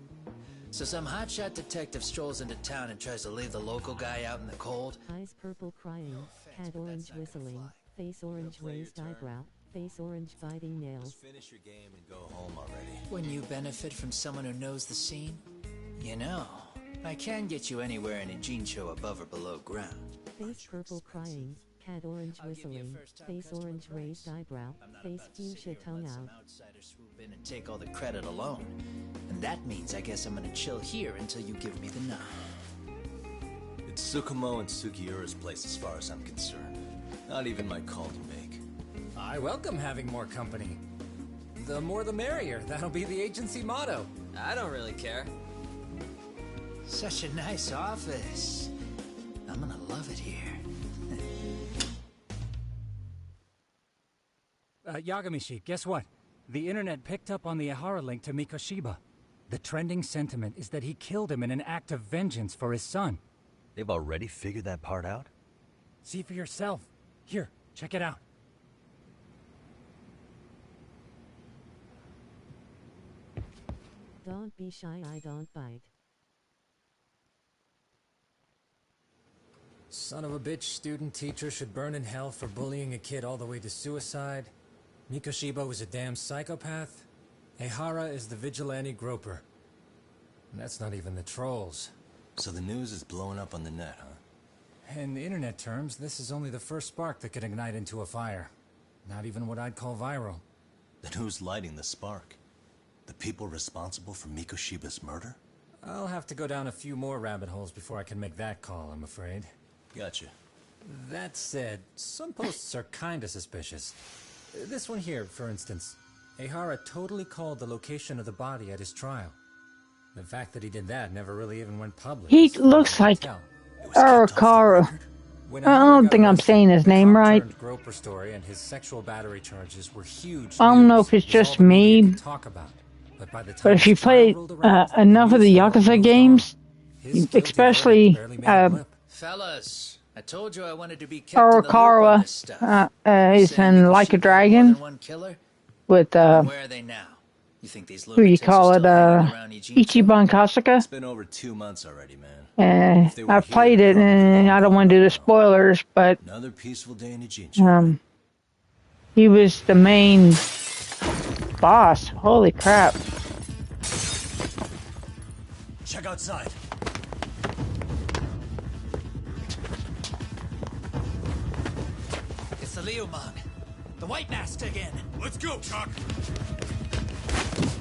So some hotshot detective strolls into town and tries to leave the local guy out in the cold? Eyes purple crying, head orange whistling, face orange raised eyebrow, face orange biting nails. Just finish your game and go home already. When you benefit from someone who knows the scene? You know, I can get you anywhere in a Jincho above or below ground. Face purple crying, head orange whistling, face orange raised eyebrow, face fuchsia tongue out. Outsiders swoop in and take all the credit alone. And that means I guess I'm gonna chill here until you give me the nod. It's Tsukumo and Sugiura's place as far as I'm concerned. Not even my call to make. I welcome having more company. The more the merrier. That'll be the agency motto. I don't really care. Such a nice office. I'm gonna love it here. Yagamishi, guess what? The internet picked up on the Ehara link to Mikoshiba. The trending sentiment is that he killed him in an act of vengeance for his son. They've already figured that part out? See for yourself. Here, check it out. Don't be shy, I don't bite. Son of a bitch student teacher should burn in hell for bullying a kid all the way to suicide. Mikoshiba was a damn psychopath. Ehara is the vigilante groper. And that's not even the trolls. So the news is blowing up on the net, huh? In internet terms, this is only the first spark that could ignite into a fire. Not even what I'd call viral. Then who's lighting the spark? The people responsible for Mikoshiba's murder? I'll have to go down a few more rabbit holes before I can make that call, I'm afraid. Gotcha. That said, some posts are kinda suspicious. This one here, for instance. Ehara totally called the location of the body at his trial. The fact that he did that never really even went public. He looks like Arakawa. I don't think I'm saying his name right. Groper story and his sexual battery charges were huge. I don't know if it's just me, but if you play enough of the Yakuza games, especially Fellas, I told you I wanted to be kept Arakawa, in the loop on this stuff. he's in Like a Dragon with Where are they now? You think these who you call it, Ichiban Kasuga. It's been over 2 months already, man. I played it, and I don't want to do the spoilers, but Another peaceful day in Ijincho. he was the main boss. Holy crap! Check outside. It's the Leomon. The White Mask again. Let's go, Chuck.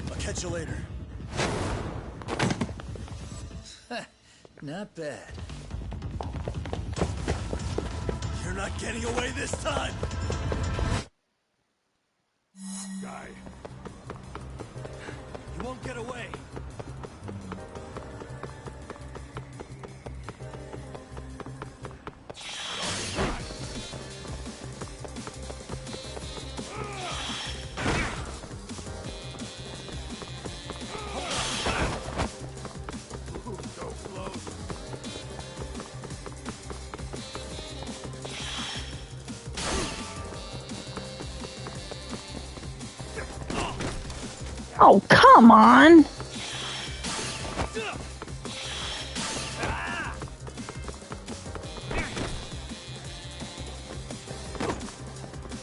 I'll catch you later. Not bad. You're not getting away this time. Guy. You won't get away. Oh, come on!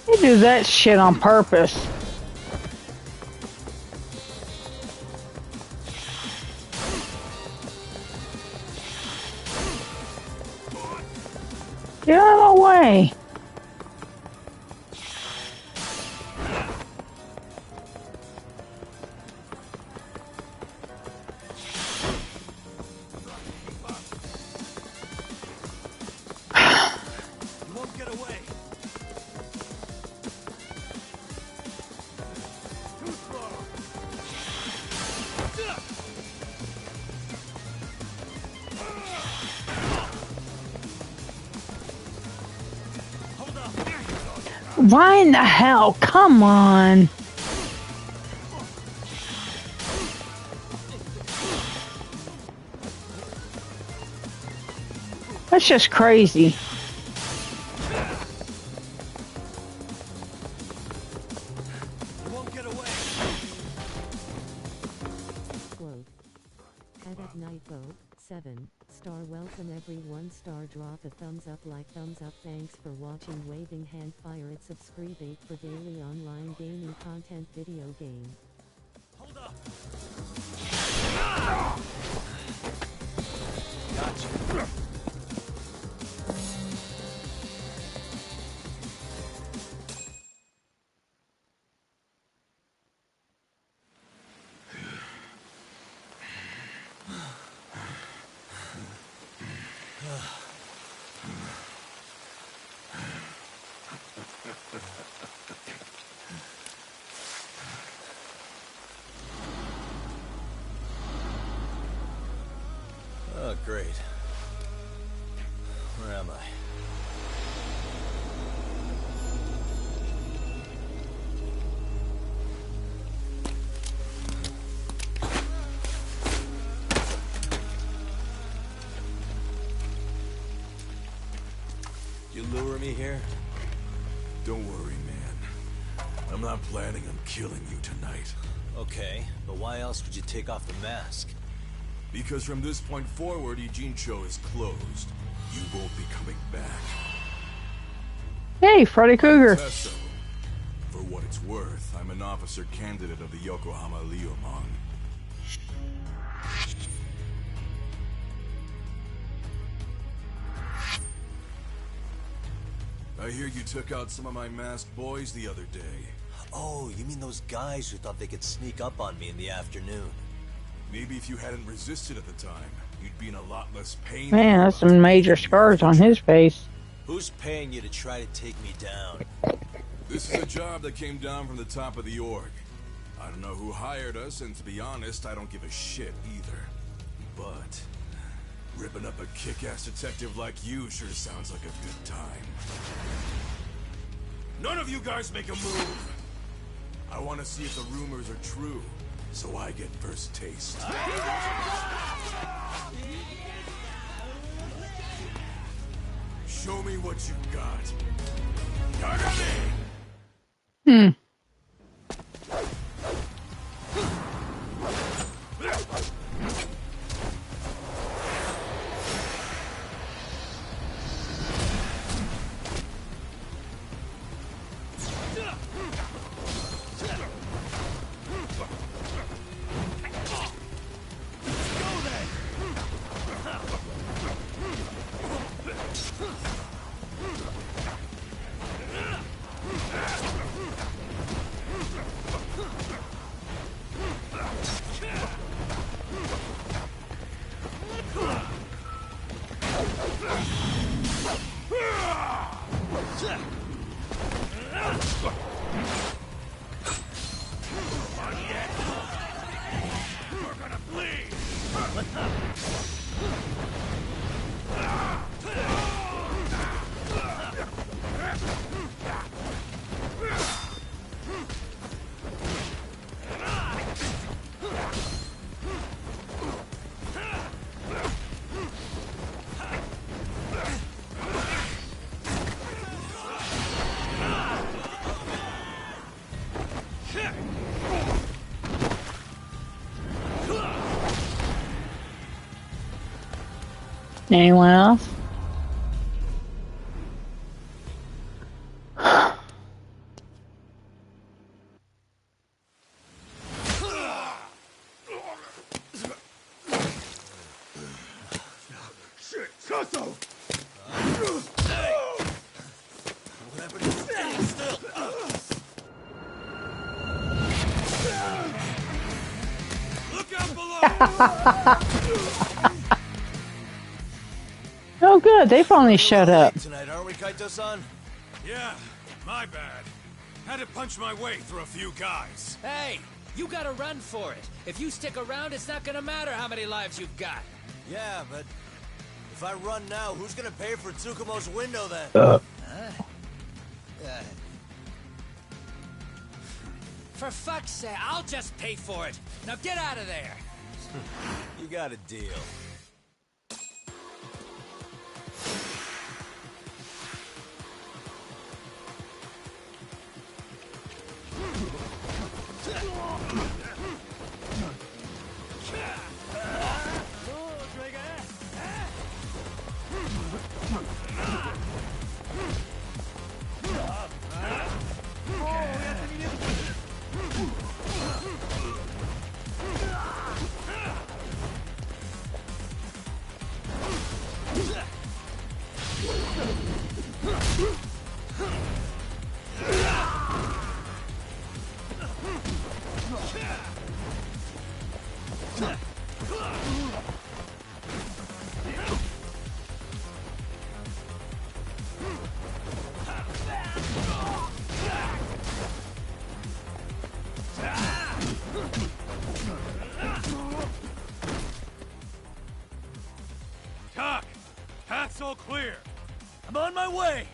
You do that shit on purpose. Get out of the way! Why in the hell? Come on! That's just crazy. Quote. Head at night vote, 7 star welcome every 1 star drop a thumbs up like thumbs up thanks for watching waving hand fire it subscribe for daily online gaming content video game. Hold up. Gotcha. Oh, great. Where am I? You lure me here? Don't worry, man. I'm not planning on killing you tonight. Okay, but why else would you take off the mask? Because from this point forward, Ijincho is closed. You won't be coming back. Hey, Freddy Krueger. Tesso. For what it's worth, I'm an officer candidate of the Yokohama Leomong. I hear you took out some of my masked boys the other day. Oh, you mean those guys who thought they could sneak up on me in the afternoon? Maybe if you hadn't resisted at the time, you'd be in a lot less pain. Man, that's some major scars on his face. Who's paying you to try to take me down? This is a job that came down from the top of the org. I don't know who hired us, and to be honest, I don't give a shit either. But ripping up a kick-ass detective like you sure sounds like a good time. None of you guys make a move! I want to see if the rumors are true, so I get first taste. Show me what you got. Yagami! Anyone else? Shit, Tesso! Look out below! Oh, good. They finally shut up. Tonight, aren't we, Kaito-san? Yeah, my bad. Had to punch my way through a few guys. Hey, you gotta run for it. If you stick around, it's not gonna matter how many lives you've got. Yeah, but if I run now, who's gonna pay for Tsukumo's window then? For fuck's sake, I'll just pay for it. Now get out of there. You got a deal. Talk! Path's all clear. I'm on my way!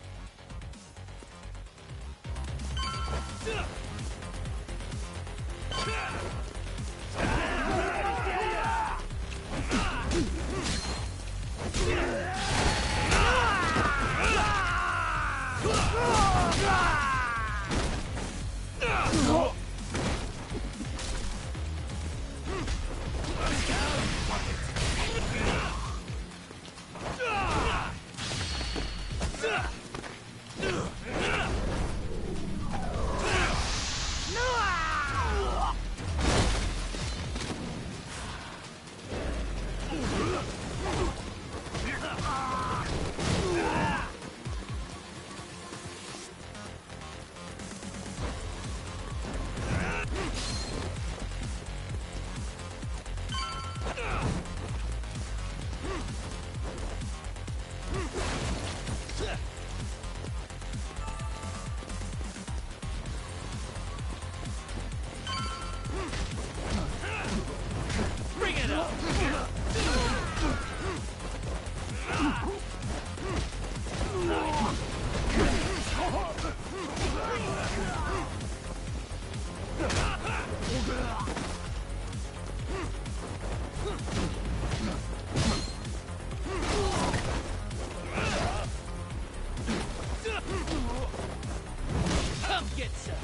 Come get some.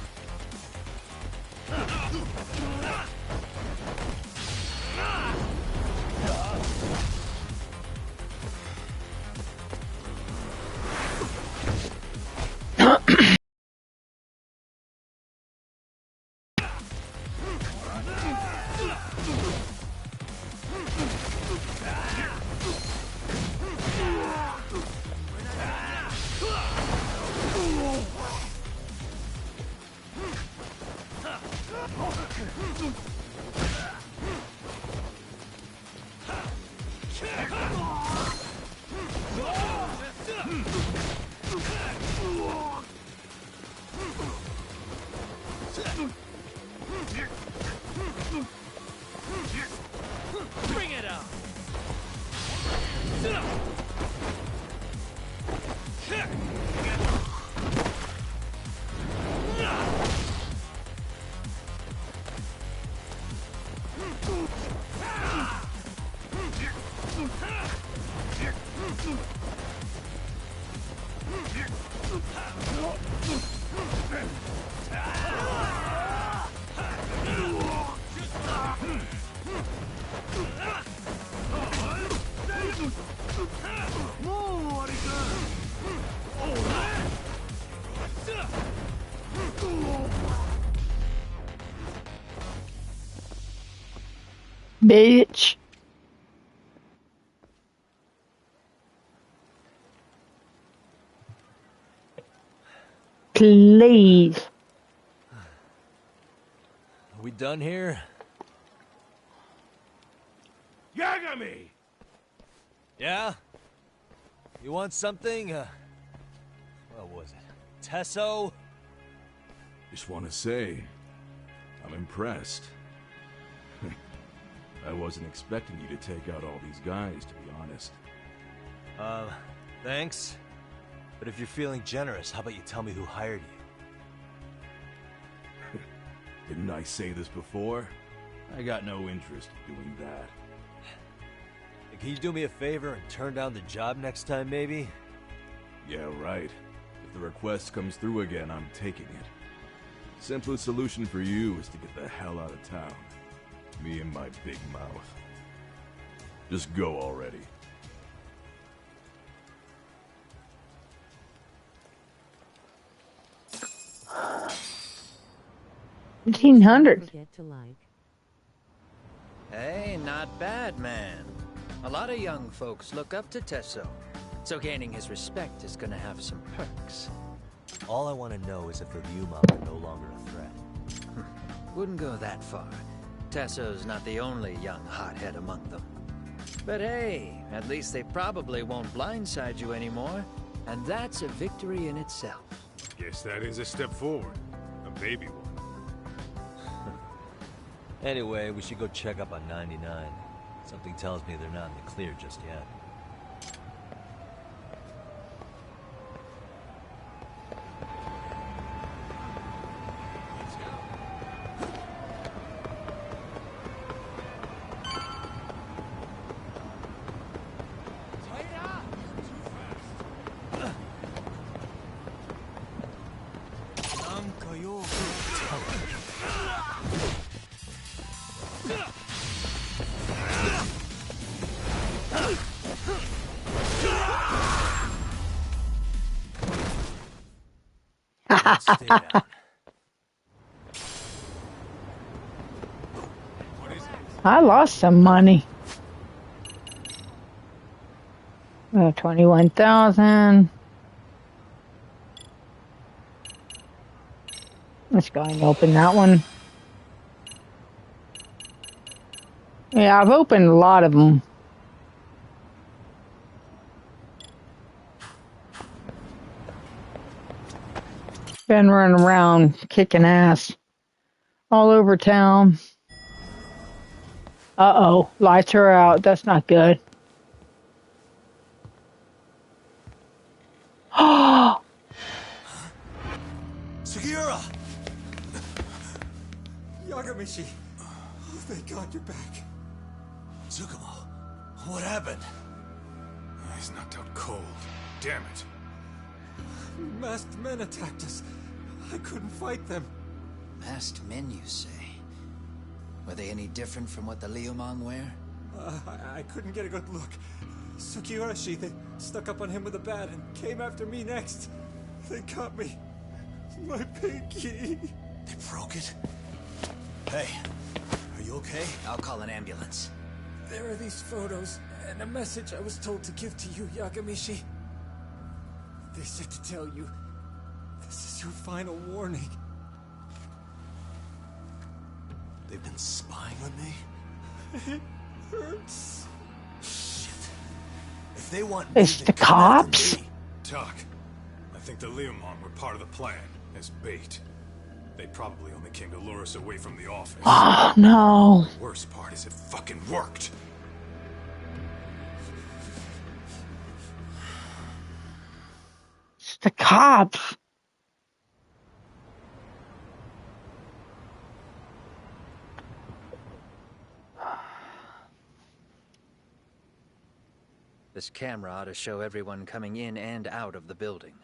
Bring it on. Bitch. Please. Are we done here? Yagami! Yeah? You want something? What was it? Tesso? Just want to say, I'm impressed. I wasn't expecting you to take out all these guys, to be honest. Thanks. But if you're feeling generous, how about you tell me who hired you? Didn't I say this before? I got no interest in doing that. Can you do me a favor and turn down the job next time, maybe? Yeah, right. If the request comes through again, I'm taking it. Simplest solution for you is to get the hell out of town. Me and my big mouth. Just go already. $1,500. Hey, not bad, man. A lot of young folks look up to Tesso, so gaining his respect is gonna have some perks. All I want to know is if the Ryuma are no longer a threat. Wouldn't go that far. Tesso's not the only young hothead among them. But hey, at least they probably won't blindside you anymore, and that's a victory in itself. Guess that is a step forward. A baby one. Anyway, we should go check up on 99. Something tells me they're not in the clear just yet. Stay down. I lost some money. 21,000. Let's go and open that one. Yeah, I've opened a lot of them. Been running around kicking ass all over town. Uh-oh, lights are out. That's not good. Oh! Sugiura! Yagamishi! Oh, thank God you're back. Tsukumo, what happened? He's knocked out cold. Damn it. Masked men attacked us. I couldn't fight them. Masked men, you say? Were they any different from what the Liumang wear? I couldn't get a good look. Sukiyoshi, they stuck up on him with a bat and came after me next. They cut me. My pinky. They broke it? Hey, are you okay? I'll call an ambulance. There are these photos and a message I was told to give to you, Yagamishi. They said to tell you, this is your final warning. They've been spying on me? It hurts. Shit. If they want It's the cops? Doc, I think the Liumang were part of the plan, as bait. They probably only came to lure us away from the office. Oh, no. The worst part is it fucking worked. It's the cops. This camera ought to show everyone coming in and out of the building.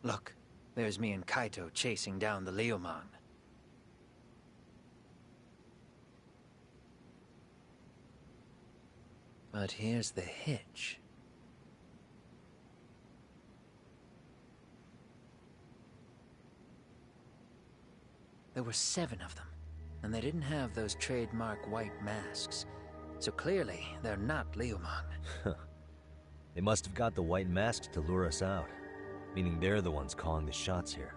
Look, there's me and Kaito chasing down the Liumang. But here's the hitch. There were 7 of them, and they didn't have those trademark white masks. So clearly, they're not Liumang. They must have got the white masks to lure us out, meaning they're the ones calling the shots here.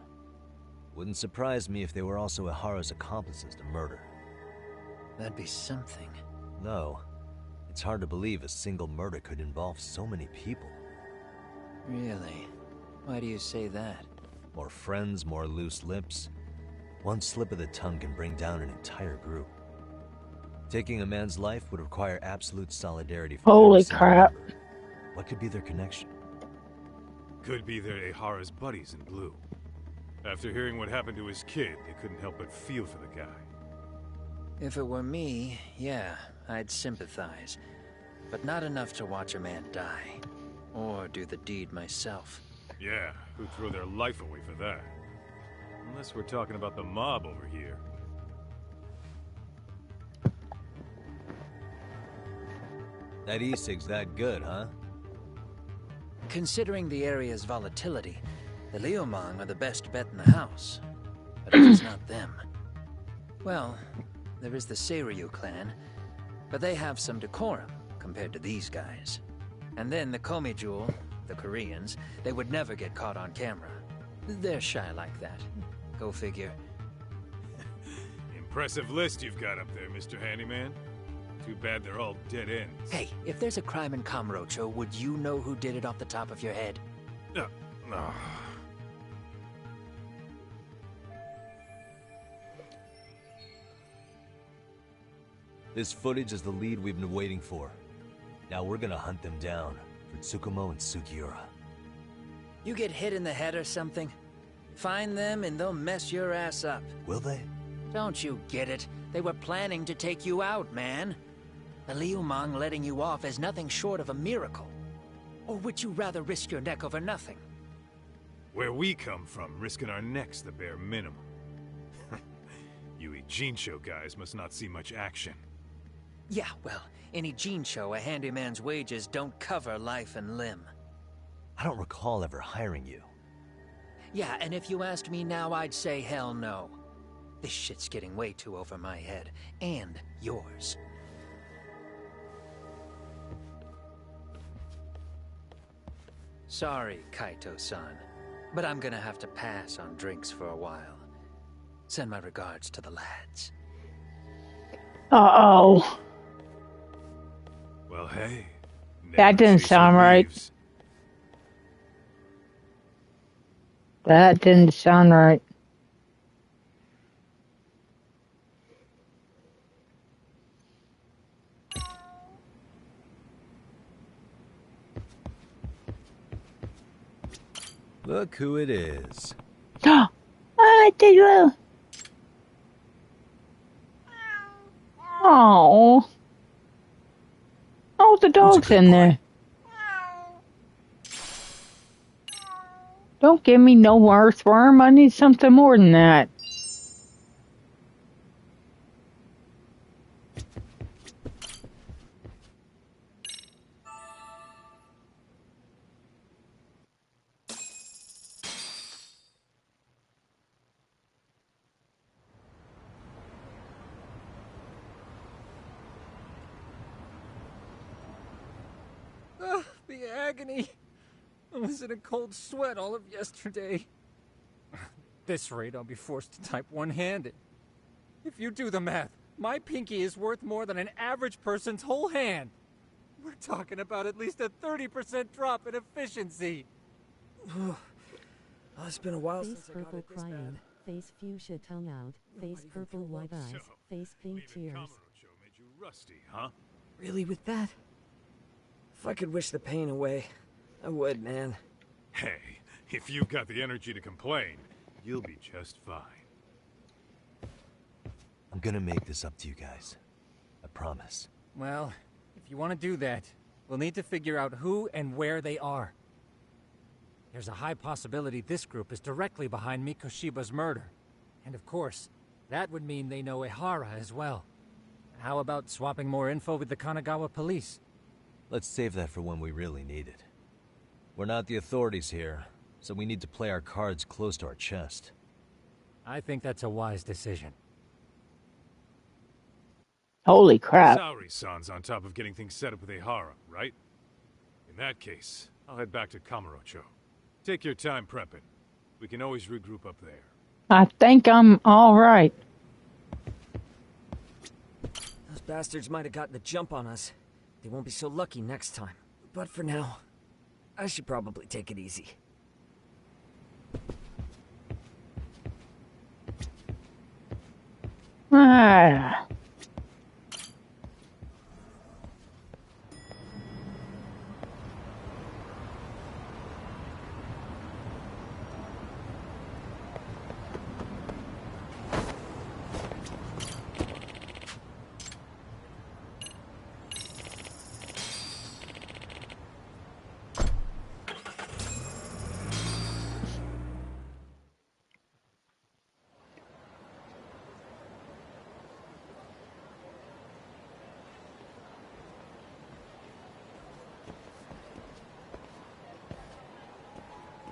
Wouldn't surprise me if they were also Ihara's accomplices to murder. That'd be something. No, it's hard to believe a single murder could involve so many people. Really? Why do you say that? More friends, more loose lips. One slip of the tongue can bring down an entire group. Taking a man's life would require absolute solidarity from Holy every single crap. member. What could be their connection? Could be they're Ihara's buddies in blue. After hearing what happened to his kid, they couldn't help but feel for the guy. If it were me, yeah, I'd sympathize. But not enough to watch a man die. Or do the deed myself. Yeah, who'd throw their life away for that? Unless we're talking about the mob over here. That e-cig's that good, huh? Considering the area's volatility, the Liumang are the best bet in the house. But if it's not them... Well, there is the Seiryu clan, but they have some decorum compared to these guys. And then the Komijul, the Koreans, they would never get caught on camera. They're shy like that. Go figure. Impressive list you've got up there, Mr. Handyman. Too bad they're all dead ends. Hey, if there's a crime in Kamurocho, would you know who did it off the top of your head? No. This footage is the lead we've been waiting for. Now we're gonna hunt them down for Tsukumo and Sugiura. You get hit in the head or something? Find them and they'll mess your ass up. Will they? Don't you get it? They were planning to take you out, man. The Liumang letting you off is nothing short of a miracle. Or would you rather risk your neck over nothing? Where we come from, risking our necks the bare minimum. You Ijincho guys must not see much action. Yeah, well, in Ijincho, a handyman's wages don't cover life and limb. I don't recall ever hiring you. Yeah, and if you asked me now, I'd say hell no. This shit's getting way too over my head. And yours. Sorry, Kaito-san, but I'm gonna have to pass on drinks for a while. Send my regards to the lads. Uh-oh. Well, hey. That didn't sound right. That didn't sound right. Look who it is. I did well. Oh. Oh, the dog's in there. Don't give me no earthworm. I need something more than that. The agony. I was in a cold sweat all of yesterday. At this rate, I'll be forced to type one-handed. If you do the math, my pinky is worth more than an average person's whole hand. We're talking about at least a 30% drop in efficiency. It's been a while Face since I got purple it this bad. crying, face fuchsia tongue out, face purple white eyes, face pink tears. Made you rusty, huh? Really, with that? If I could wish the pain away, I would, man. Hey, if you've got the energy to complain, you'll be just fine. I'm gonna make this up to you guys. I promise. Well, if you want to do that, we'll need to figure out who and where they are. There's a high possibility this group is directly behind Mikoshiba's murder. And of course, that would mean they know Ehara as well. How about swapping more info with the Kanagawa police? Let's save that for when we really need it. We're not the authorities here, so we need to play our cards close to our chest. I think that's a wise decision. Holy crap. Saori-san's on top of getting things set up with Ehara, right? In that case, I'll head back to Kamurocho. Take your time prepping. We can always regroup up there. I think I'm all right. Those bastards might have gotten the jump on us. They won't be so lucky next time. But for now, I should probably take it easy. Ah.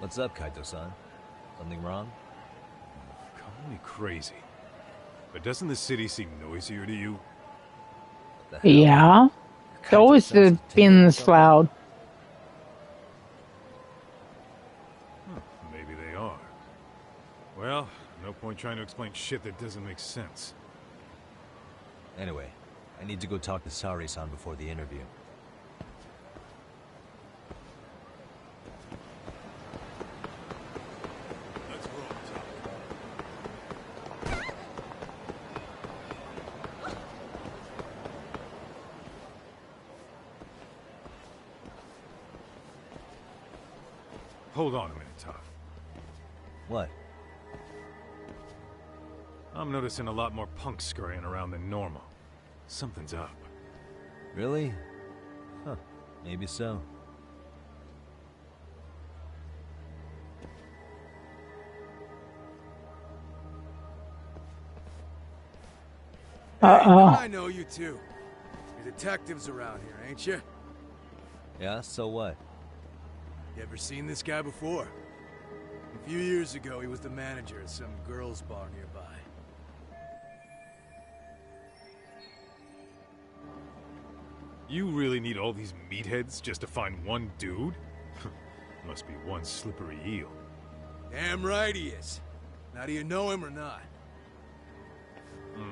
What's up, Kaito-san? Something wrong? Call me crazy, but doesn't the city seem noisier to you? Yeah. It's always been this loud. Maybe they are. Well, no point trying to explain shit that doesn't make sense. Anyway, I need to go talk to Saori-san before the interview. Hold on a minute, Tough. What? I'm noticing a lot more punks scurrying around than normal. Something's up. Really? Huh. Maybe so. Uh-oh. I know you too. You're detectives around here, ain't you? Yeah, so what? You ever seen this guy before? A few years ago, he was the manager at some girls' bar nearby. You really need all these meatheads just to find one dude? Must be one slippery eel. Damn right he is. Now, do you know him or not?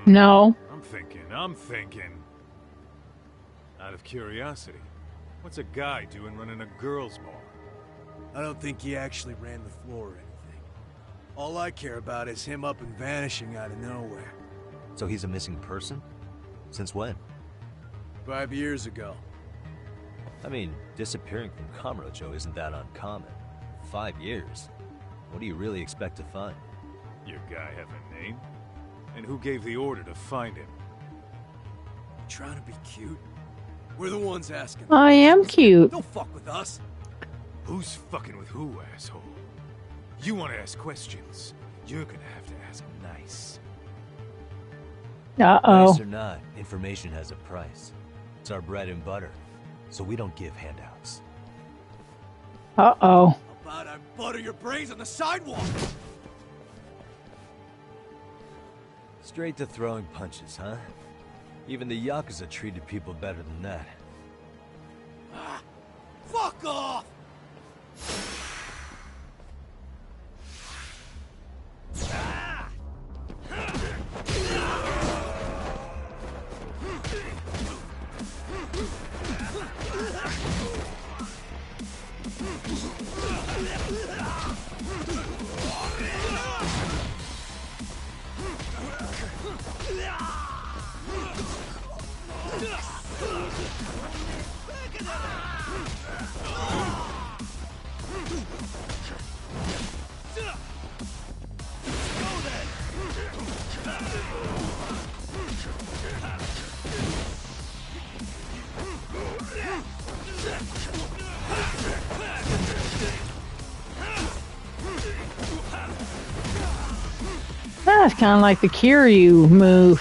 No. I'm thinking. Out of curiosity, what's a guy doing running a girls' bar? I don't think he actually ran the floor or anything. All I care about is him up and vanishing out of nowhere. So he's a missing person? Since when? 5 years ago. I mean, disappearing from Kamurocho isn't that uncommon. 5 years? What do you really expect to find? Your guy have a name? And who gave the order to find him? Trying to be cute? We're the ones asking. I am cute. Don't fuck with us. Who's fucking with who, asshole? You want to ask questions? You're gonna have to ask nice. Uh-oh. Nice or not, information has a price. It's our bread and butter, so we don't give handouts. Uh-oh. How about I butter your brains on the sidewalk? Straight to throwing punches, huh? Even the Yakuza treated people better than that. Fuck off! That's kind of like the Kiryu move.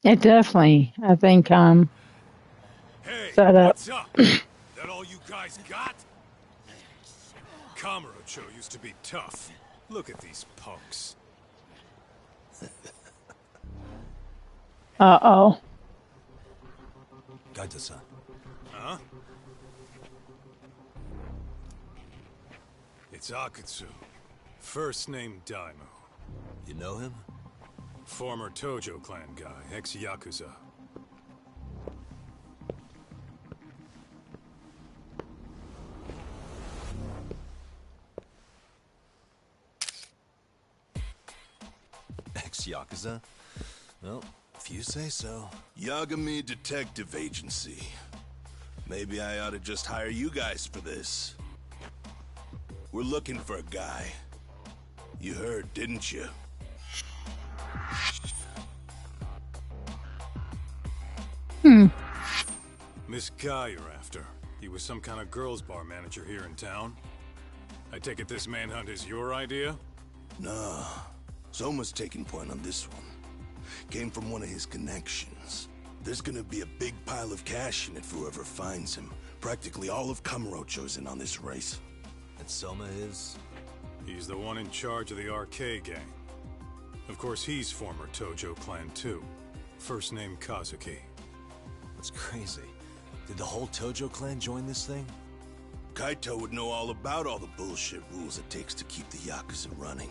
It definitely, I think, Hey, set up. what's up? That all you guys got? Kamurocho used to be tough. Look at these punks. Uh-oh. Gaito-san. Huh? It's Akutsu. First name Daimyo. You know him? Former Tojo clan guy, ex-Yakuza. Ex-Yakuza? Well, if you say so. Yagami Detective Agency. Maybe I ought to just hire you guys for this. We're looking for a guy. You heard, didn't you? This guy you're after. He was some kind of girls' bar manager here in town. I take it this manhunt is your idea? Nah. Soma's taking point on this one. Came from one of his connections. There's gonna be a big pile of cash in it for whoever finds him. Practically all of Kamurocho's in on this race. And Soma is? He's the one in charge of the RK gang. Of course, he's former Tojo clan too. First name Kazuki. That's crazy. Did the whole Tojo clan join this thing? Kaito would know all about all the bullshit rules it takes to keep the Yakuza running.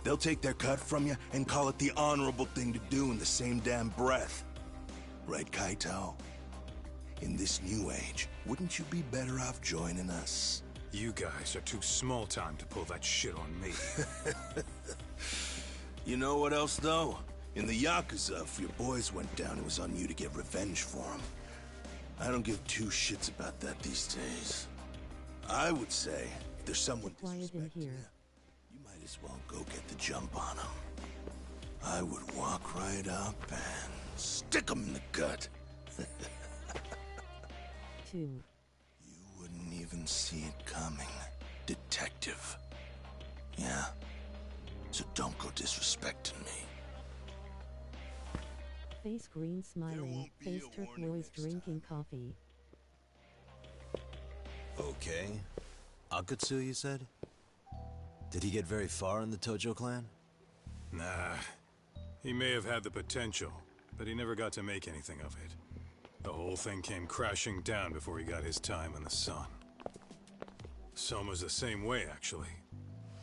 They'll take their cut from you and call it the honorable thing to do in the same damn breath. Right, Kaito? In this new age, wouldn't you be better off joining us? You guys are too small time to pull that shit on me. You know what else, though? In the Yakuza, if your boys went down, it was on you to get revenge for them. I don't give two shits about that these days. I would say, if there's someone disrespecting you, you might as well go get the jump on them. I would walk right up and stick them in the gut. 2. You wouldn't even see it coming, detective. Yeah? So don't go disrespecting me. Face green smiling, face turquoise drinking coffee. Okay. Akutsu, you said? Did he get very far in the Tojo clan? Nah. He may have had the potential, but he never got to make anything of it. The whole thing came crashing down before he got his time in the sun. Soma's the same way, actually.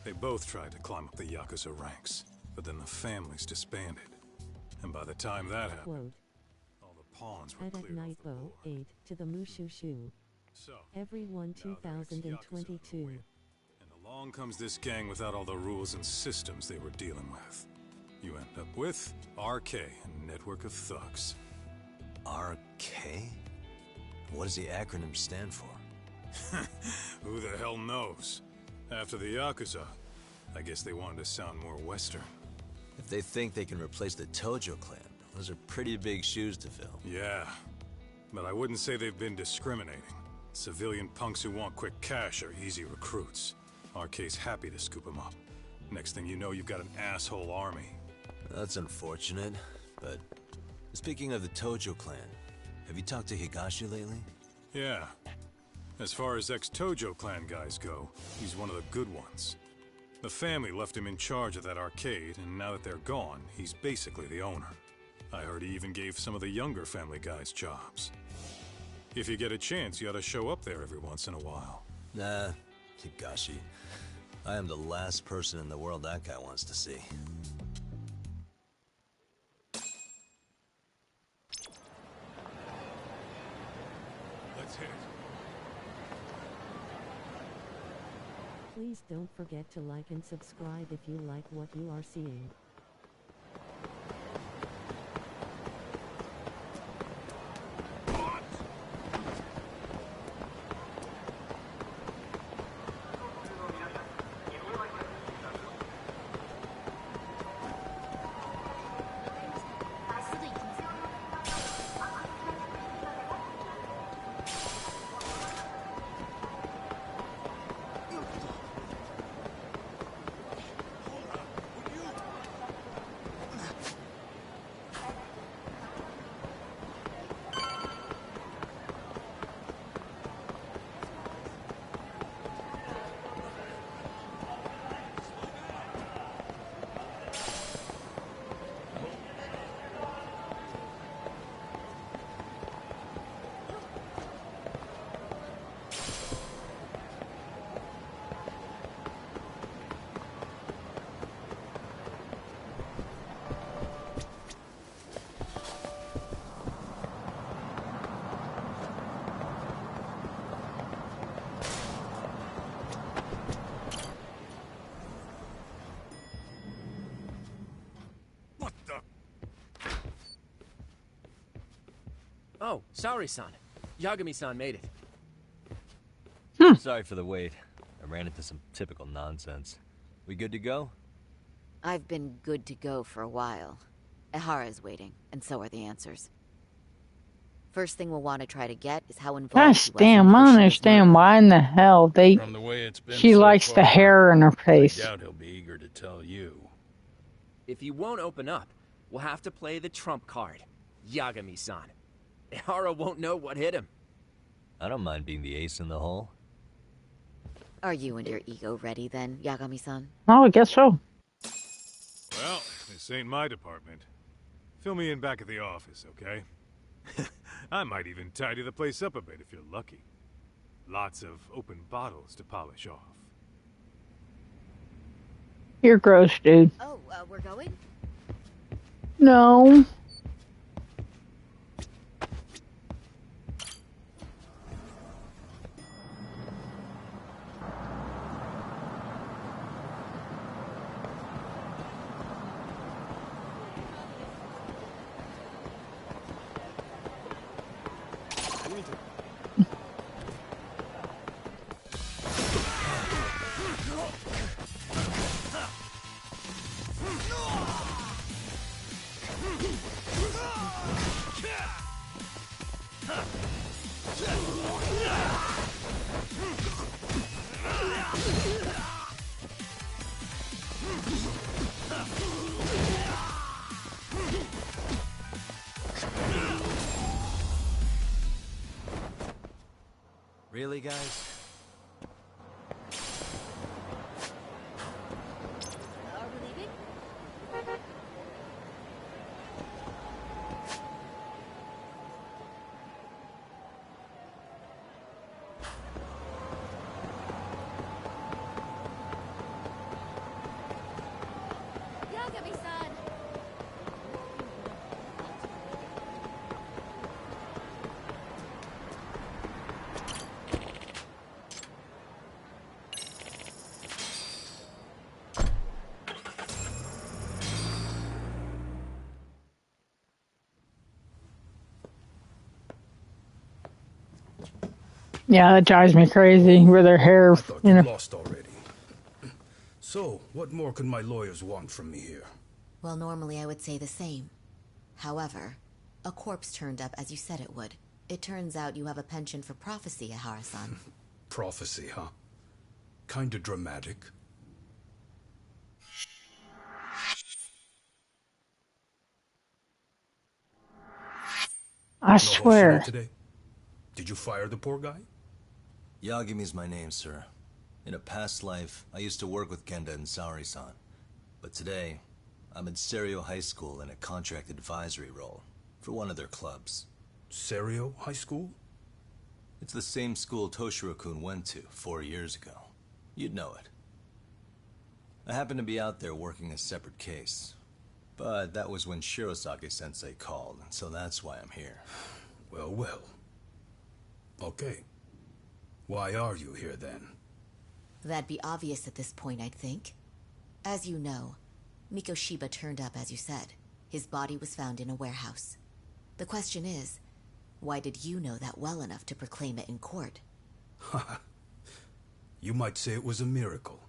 They both tried to climb up the Yakuza ranks, but then the families disbanded. And by the time that happened, all the pawns were cleared off the board. 8 to the Mushushu. So, Everyone 2022. And along comes this gang without all the rules and systems they were dealing with. You end up with RK, a network of thugs. RK? What does the acronym stand for? Who the hell knows? After the Yakuza, I guess they wanted to sound more Western. If they think they can replace the Tojo clan, those are pretty big shoes to fill. Yeah, but I wouldn't say they've been discriminating. Civilian punks who want quick cash are easy recruits. RK's happy to scoop them up. Next thing you know, you've got an asshole army. That's unfortunate, but speaking of the Tojo clan, have you talked to Higashi lately? Yeah. As far as ex-Tojo clan guys go, he's one of the good ones. The family left him in charge of that arcade, and now that they're gone, he's basically the owner. I heard he even gave some of the younger family guys jobs. If you get a chance, you ought to show up there every once in a while. Nah, Higashi. I am the last person in the world that guy wants to see. Let's hit it. Please don't forget to like and subscribe if you like what you are seeing. Oh, Saori-san. Yagami-san made it. Sorry for the wait. I ran into some typical nonsense. We good to go? I've been good to go for a while. Ehara's waiting, and so are the answers. First thing we'll want to try to get is how involved Gosh damn, I don't understand why in the hell she likes the hair in her face. I doubt he'll be eager to tell you. If he won't open up, we'll have to play the trump card. Yagami-san. Ehara won't know what hit him. I don't mind being the ace in the hole. Are you and your ego ready then, Yagami-san? Oh, I guess so. Well, this ain't my department. Fill me in back at the office, okay? I might even tidy the place up a bit if you're lucky. Lots of open bottles to polish off. You're gross, dude. Oh, we're going? No. Really, guys? Are we leaving? Yagami-san! Yeah, that drives me crazy with their hair, you know. Lost already. So, what more can my lawyers want from me here? Well, normally I would say the same. However, a corpse turned up as you said it would. It turns out you have a penchant for prophecy, Ehara-san. Prophecy, huh? Kinda dramatic. I swear. Today? Did you fire the poor guy? Yagumi's my name, sir. In a past life, I used to work with Kenda and Saori-san. But today, I'm at Serio High School in a contract advisory role for one of their clubs. Serio High School? It's the same school Toshiro-kun went to 4 years ago. You'd know it. I happen to be out there working a separate case. But that was when Shirosaki-sensei called, so that's why I'm here. Well, well. Okay. Why are you here then? That'd be obvious at this point, I'd think. As you know, Mikoshiba turned up as you said. His body was found in a warehouse. The question is, why did you know that well enough to proclaim it in court? You might say it was a miracle.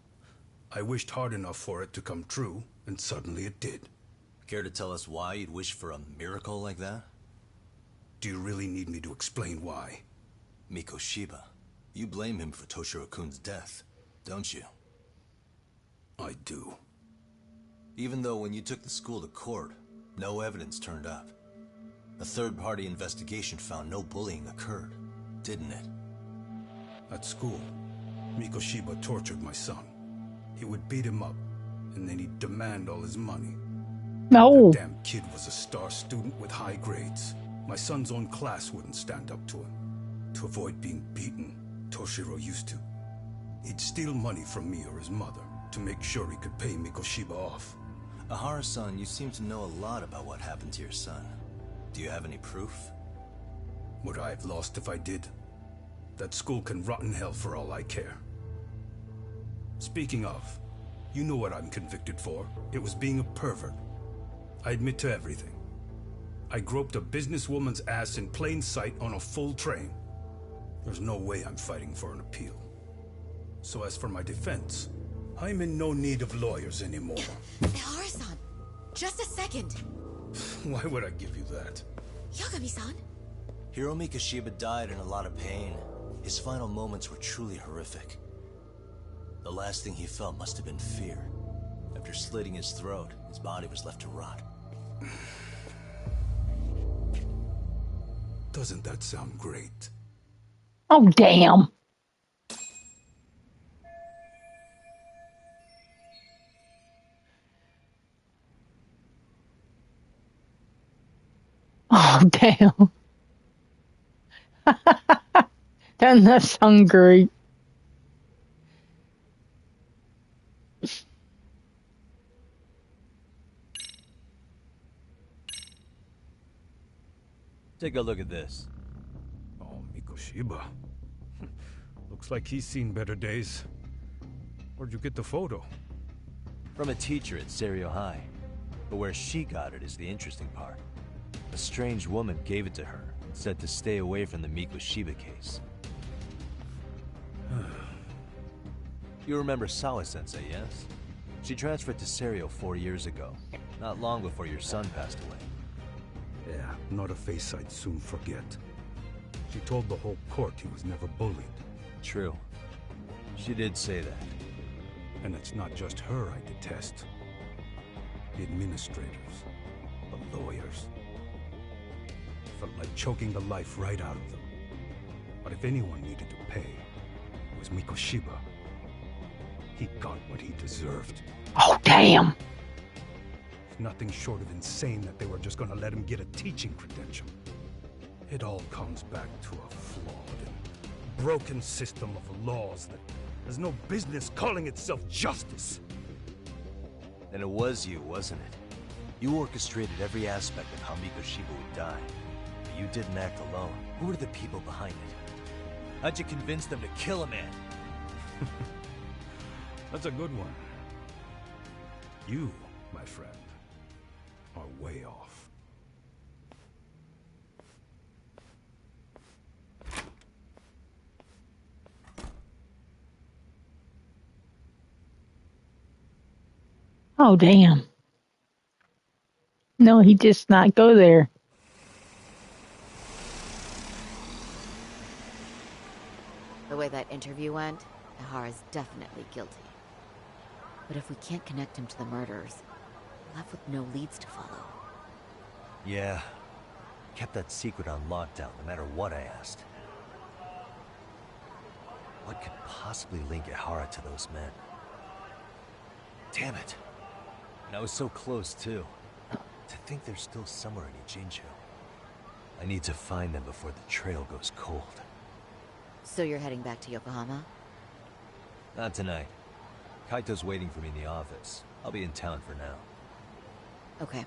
I wished hard enough for it to come true, and suddenly it did. Care to tell us why you'd wish for a miracle like that? Do you really need me to explain why? Mikoshiba. You blame him for Toshiro-kun's death, don't you? I do. Even though when you took the school to court, no evidence turned up. A third-party investigation found no bullying occurred, didn't it? At school, Mikoshiba tortured my son. He would beat him up, and then he'd demand all his money. No. That damn kid was a star student with high grades. My son's own class wouldn't stand up to him. To avoid being beaten, Toshiro used to. He'd steal money from me or his mother to make sure he could pay Mikoshiba off. Ehara-san, you seem to know a lot about what happened to your son. Do you have any proof? Would I have lost if I did? That school can rot in hell for all I care. Speaking of, you know what I'm convicted for. It was being a pervert. I admit to everything. I groped a businesswoman's ass in plain sight on a full train. There's no way I'm fighting for an appeal. So as for my defense, I'm in no need of lawyers anymore. Ehara-san, just a second. Why would I give you that? Yagami-san? Hiro Mikoshiba died in a lot of pain. His final moments were truly horrific. The last thing he felt must have been fear. After slitting his throat, his body was left to rot. Doesn't that sound great? Oh, damn. Oh, damn. Doesn't that sound great? Take a look at this. Oh, Mikoshiba. Looks like he's seen better days. Where'd you get the photo? From a teacher at Serio High. But where she got it is the interesting part. A strange woman gave it to her and said to stay away from the Mikoshiba case. You remember Sawa-sensei, yes? She transferred to Serio 4 years ago, not long before your son passed away. Yeah, not a face I'd soon forget. She told the whole court he was never bullied. True. She did say that. And it's not just her I detest. The administrators, the lawyers. Felt like choking the life right out of them. But if anyone needed to pay, it was Mikoshiba. He got what he deserved. Oh, damn. It's nothing short of insane that they were just gonna let him get a teaching credential. It all comes back to a flawed and broken system of laws that has no business calling itself justice. And it was you, wasn't it? You orchestrated every aspect of how Mikoshiba would die. But you didn't act alone. Who were the people behind it? How'd you convince them to kill a man? That's a good one. You, my friend, are way off. Oh, damn. No, he just not go there. The way that interview went, Ihara's definitely guilty. But if we can't connect him to the murders, we're left with no leads to follow. Yeah. Kept that secret on lockdown, no matter what I asked. What could possibly link Ihara to those men? Damn it. And I was so close, too. To think they're still somewhere in Ijincho. I need to find them before the trail goes cold. So you're heading back to Yokohama? Not tonight. Kaito's waiting for me in the office. I'll be in town for now. Okay.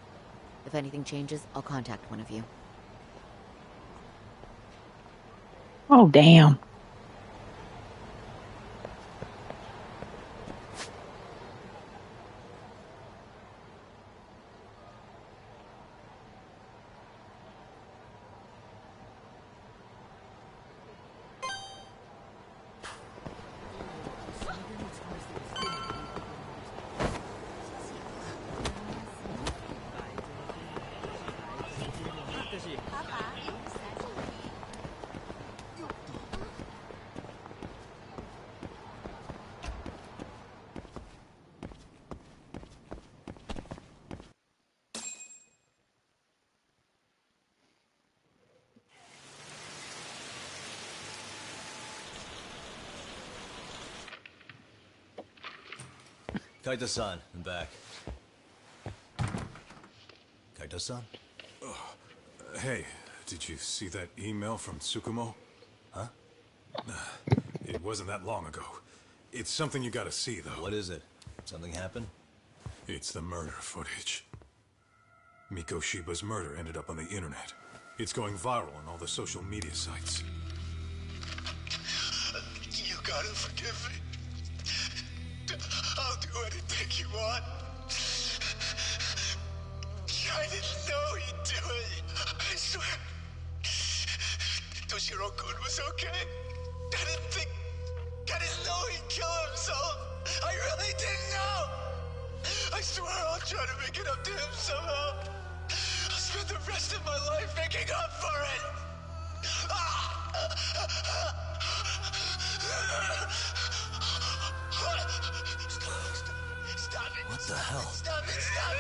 If anything changes, I'll contact one of you. Oh, damn. Kaito-san, I'm back. Kaito-san? Hey, did you see that email from Tsukumo? Huh? It wasn't that long ago. It's something you gotta see, though. What is it? Something happened? It's the murder footage. Mikoshiba's murder ended up on the internet. It's going viral on all the social media sites. You gotta forgive me. I'll do anything you want. I didn't know he'd do it. I swear. Toshiro-kun was okay. I didn't know he'd kill himself. I really didn't know. I swear I'll try to make it up to him somehow. I'll spend the rest of my life making up for it. Stop it. What the hell? Stop it, stop it,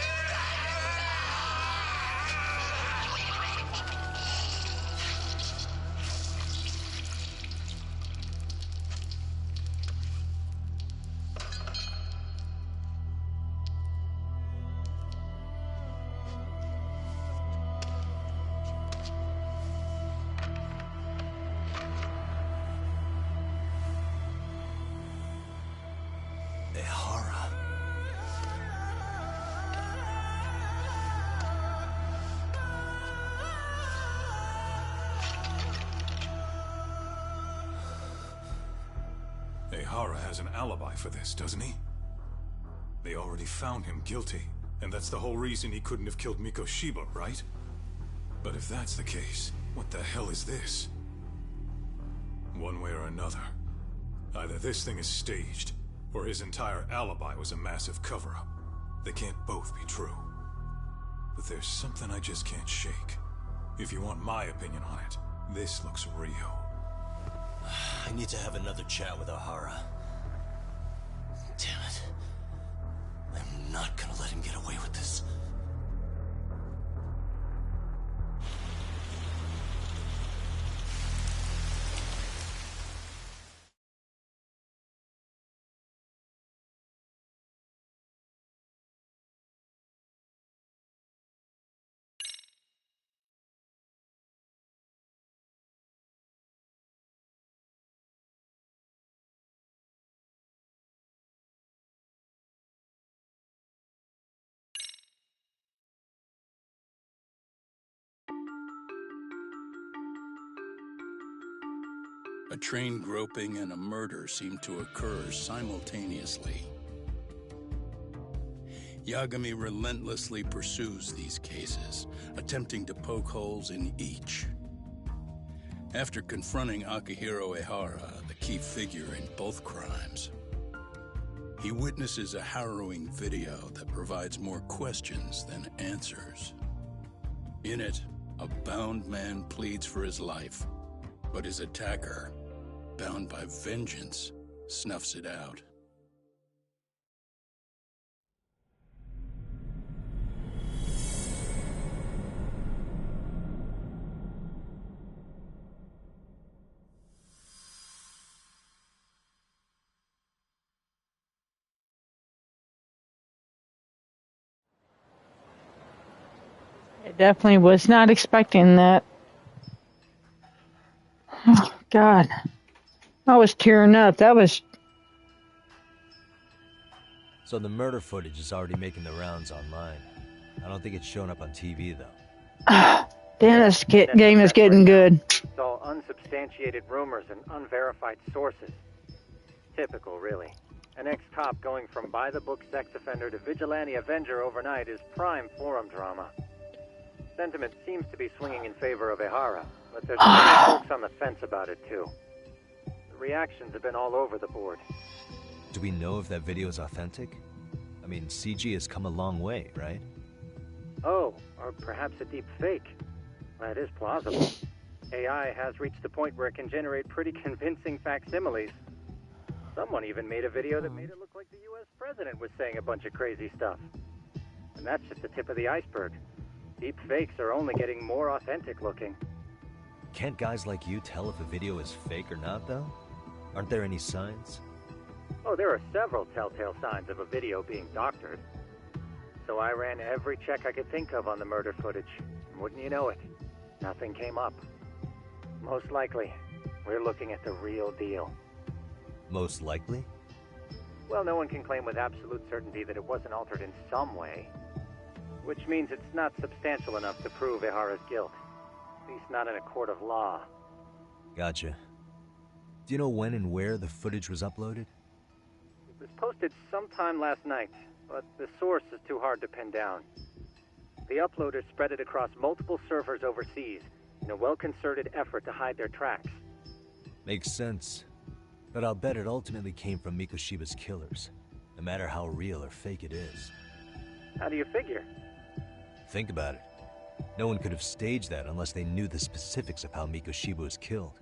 Ihara. Ihara has an alibi for this, doesn't he? They already found him guilty, and that's the whole reason he couldn't have killed Mikoshiba, right? But if that's the case, what the hell is this? One way or another, either this thing is staged, or his entire alibi was a massive cover-up. They can't both be true. But there's something I just can't shake. If you want my opinion on it, this looks real. I need to have another chat with Ihara. Damn it. I'm not gonna let him get away with this. A train groping and a murder seem to occur simultaneously. Yagami relentlessly pursues these cases, attempting to poke holes in each. After confronting Akihiro Ihara, the key figure in both crimes, He witnesses a harrowing video that provides more questions than answers. In it, a bound man pleads for his life, but his attacker, bound by vengeance, snuffs it out. I definitely was not expecting that. Oh, God. I was tearing up. That was... So the murder footage is already making the rounds online. I don't think it's showing up on TV, though. Dennis game is getting good. It's all unsubstantiated rumors and unverified sources. Typical, really. An ex-cop going from by-the-book sex offender to vigilante avenger overnight is prime forum drama. Sentiment seems to be swinging in favor of Ehara, but there's many folks on the fence about it, too. The reactions have been all over the board. Do we know if that video is authentic? I mean, CG has come a long way, right? Oh, or perhaps a deep fake. That is plausible. AI has reached the point where it can generate pretty convincing facsimiles. Someone even made a video that made it look like the US president was saying a bunch of crazy stuff. And that's just the tip of the iceberg. Deep fakes are only getting more authentic looking. Can't guys like you tell if a video is fake or not, though? Aren't there any signs? Oh, there are several telltale signs of a video being doctored. So I ran every check I could think of on the murder footage. And wouldn't you know it, nothing came up. Most likely, we're looking at the real deal. Most likely? Well, no one can claim with absolute certainty that it wasn't altered in some way. Which means it's not substantial enough to prove Ehara's guilt. At least not in a court of law. Gotcha. Do you know when and where the footage was uploaded? It was posted sometime last night, but the source is too hard to pin down. The uploaders spread it across multiple servers overseas in a well-concerted effort to hide their tracks. Makes sense. But I'll bet it ultimately came from Mikoshiba's killers, no matter how real or fake it is. How do you figure? Think about it. No one could have staged that unless they knew the specifics of how Mikoshiba was killed.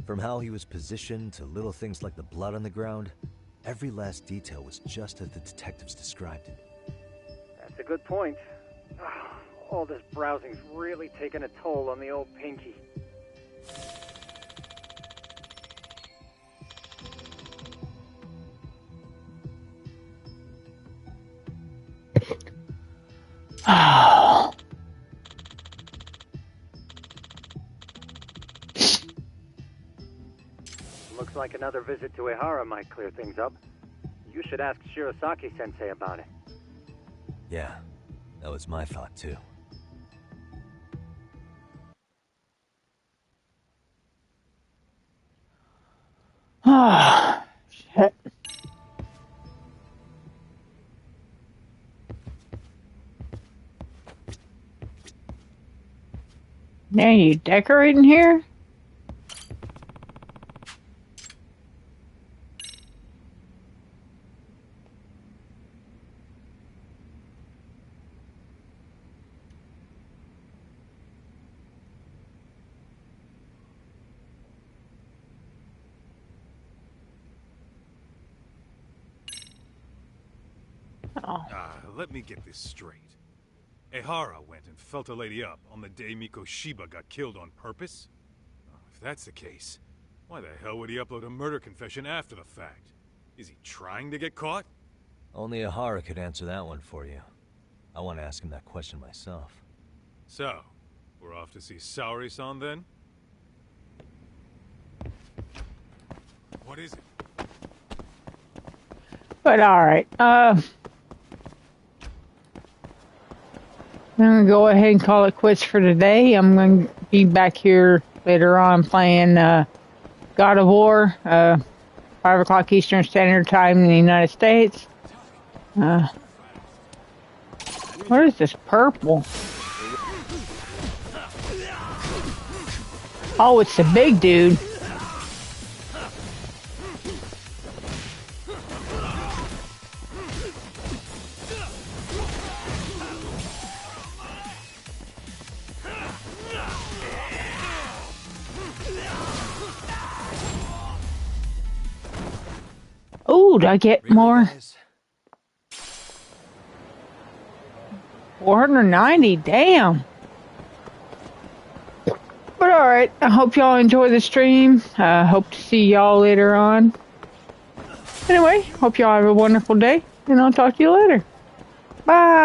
From how he was positioned to little things like the blood on the ground, every last detail was just as the detectives described it. That's a good point. All this browsing's really taken a toll on the old pinky. Looks like another visit to Ehara might clear things up. You should ask Shirosaki-sensei about it. Yeah, that was my thought too. Ah, shit. Now you decorating here? Let me get this straight. Ehara went and felt a lady up on the day Mikoshiba got killed on purpose? If that's the case, why the hell would he upload a murder confession after the fact? Is he trying to get caught? Only Ehara could answer that one for you. I want to ask him that question myself. So, we're off to see Saori-san then? What is it? But alright, I'm going to go ahead and call it quits for today. I'm going to be back here later on playing God of War, 5 o'clock Eastern Standard Time in the United States. What is this purple? Oh, it's the big dude. did I get more? 490, damn. But alright, I hope y'all enjoy the stream. Hope to see y'all later on. Anyway, hope y'all have a wonderful day, and I'll talk to you later. Bye.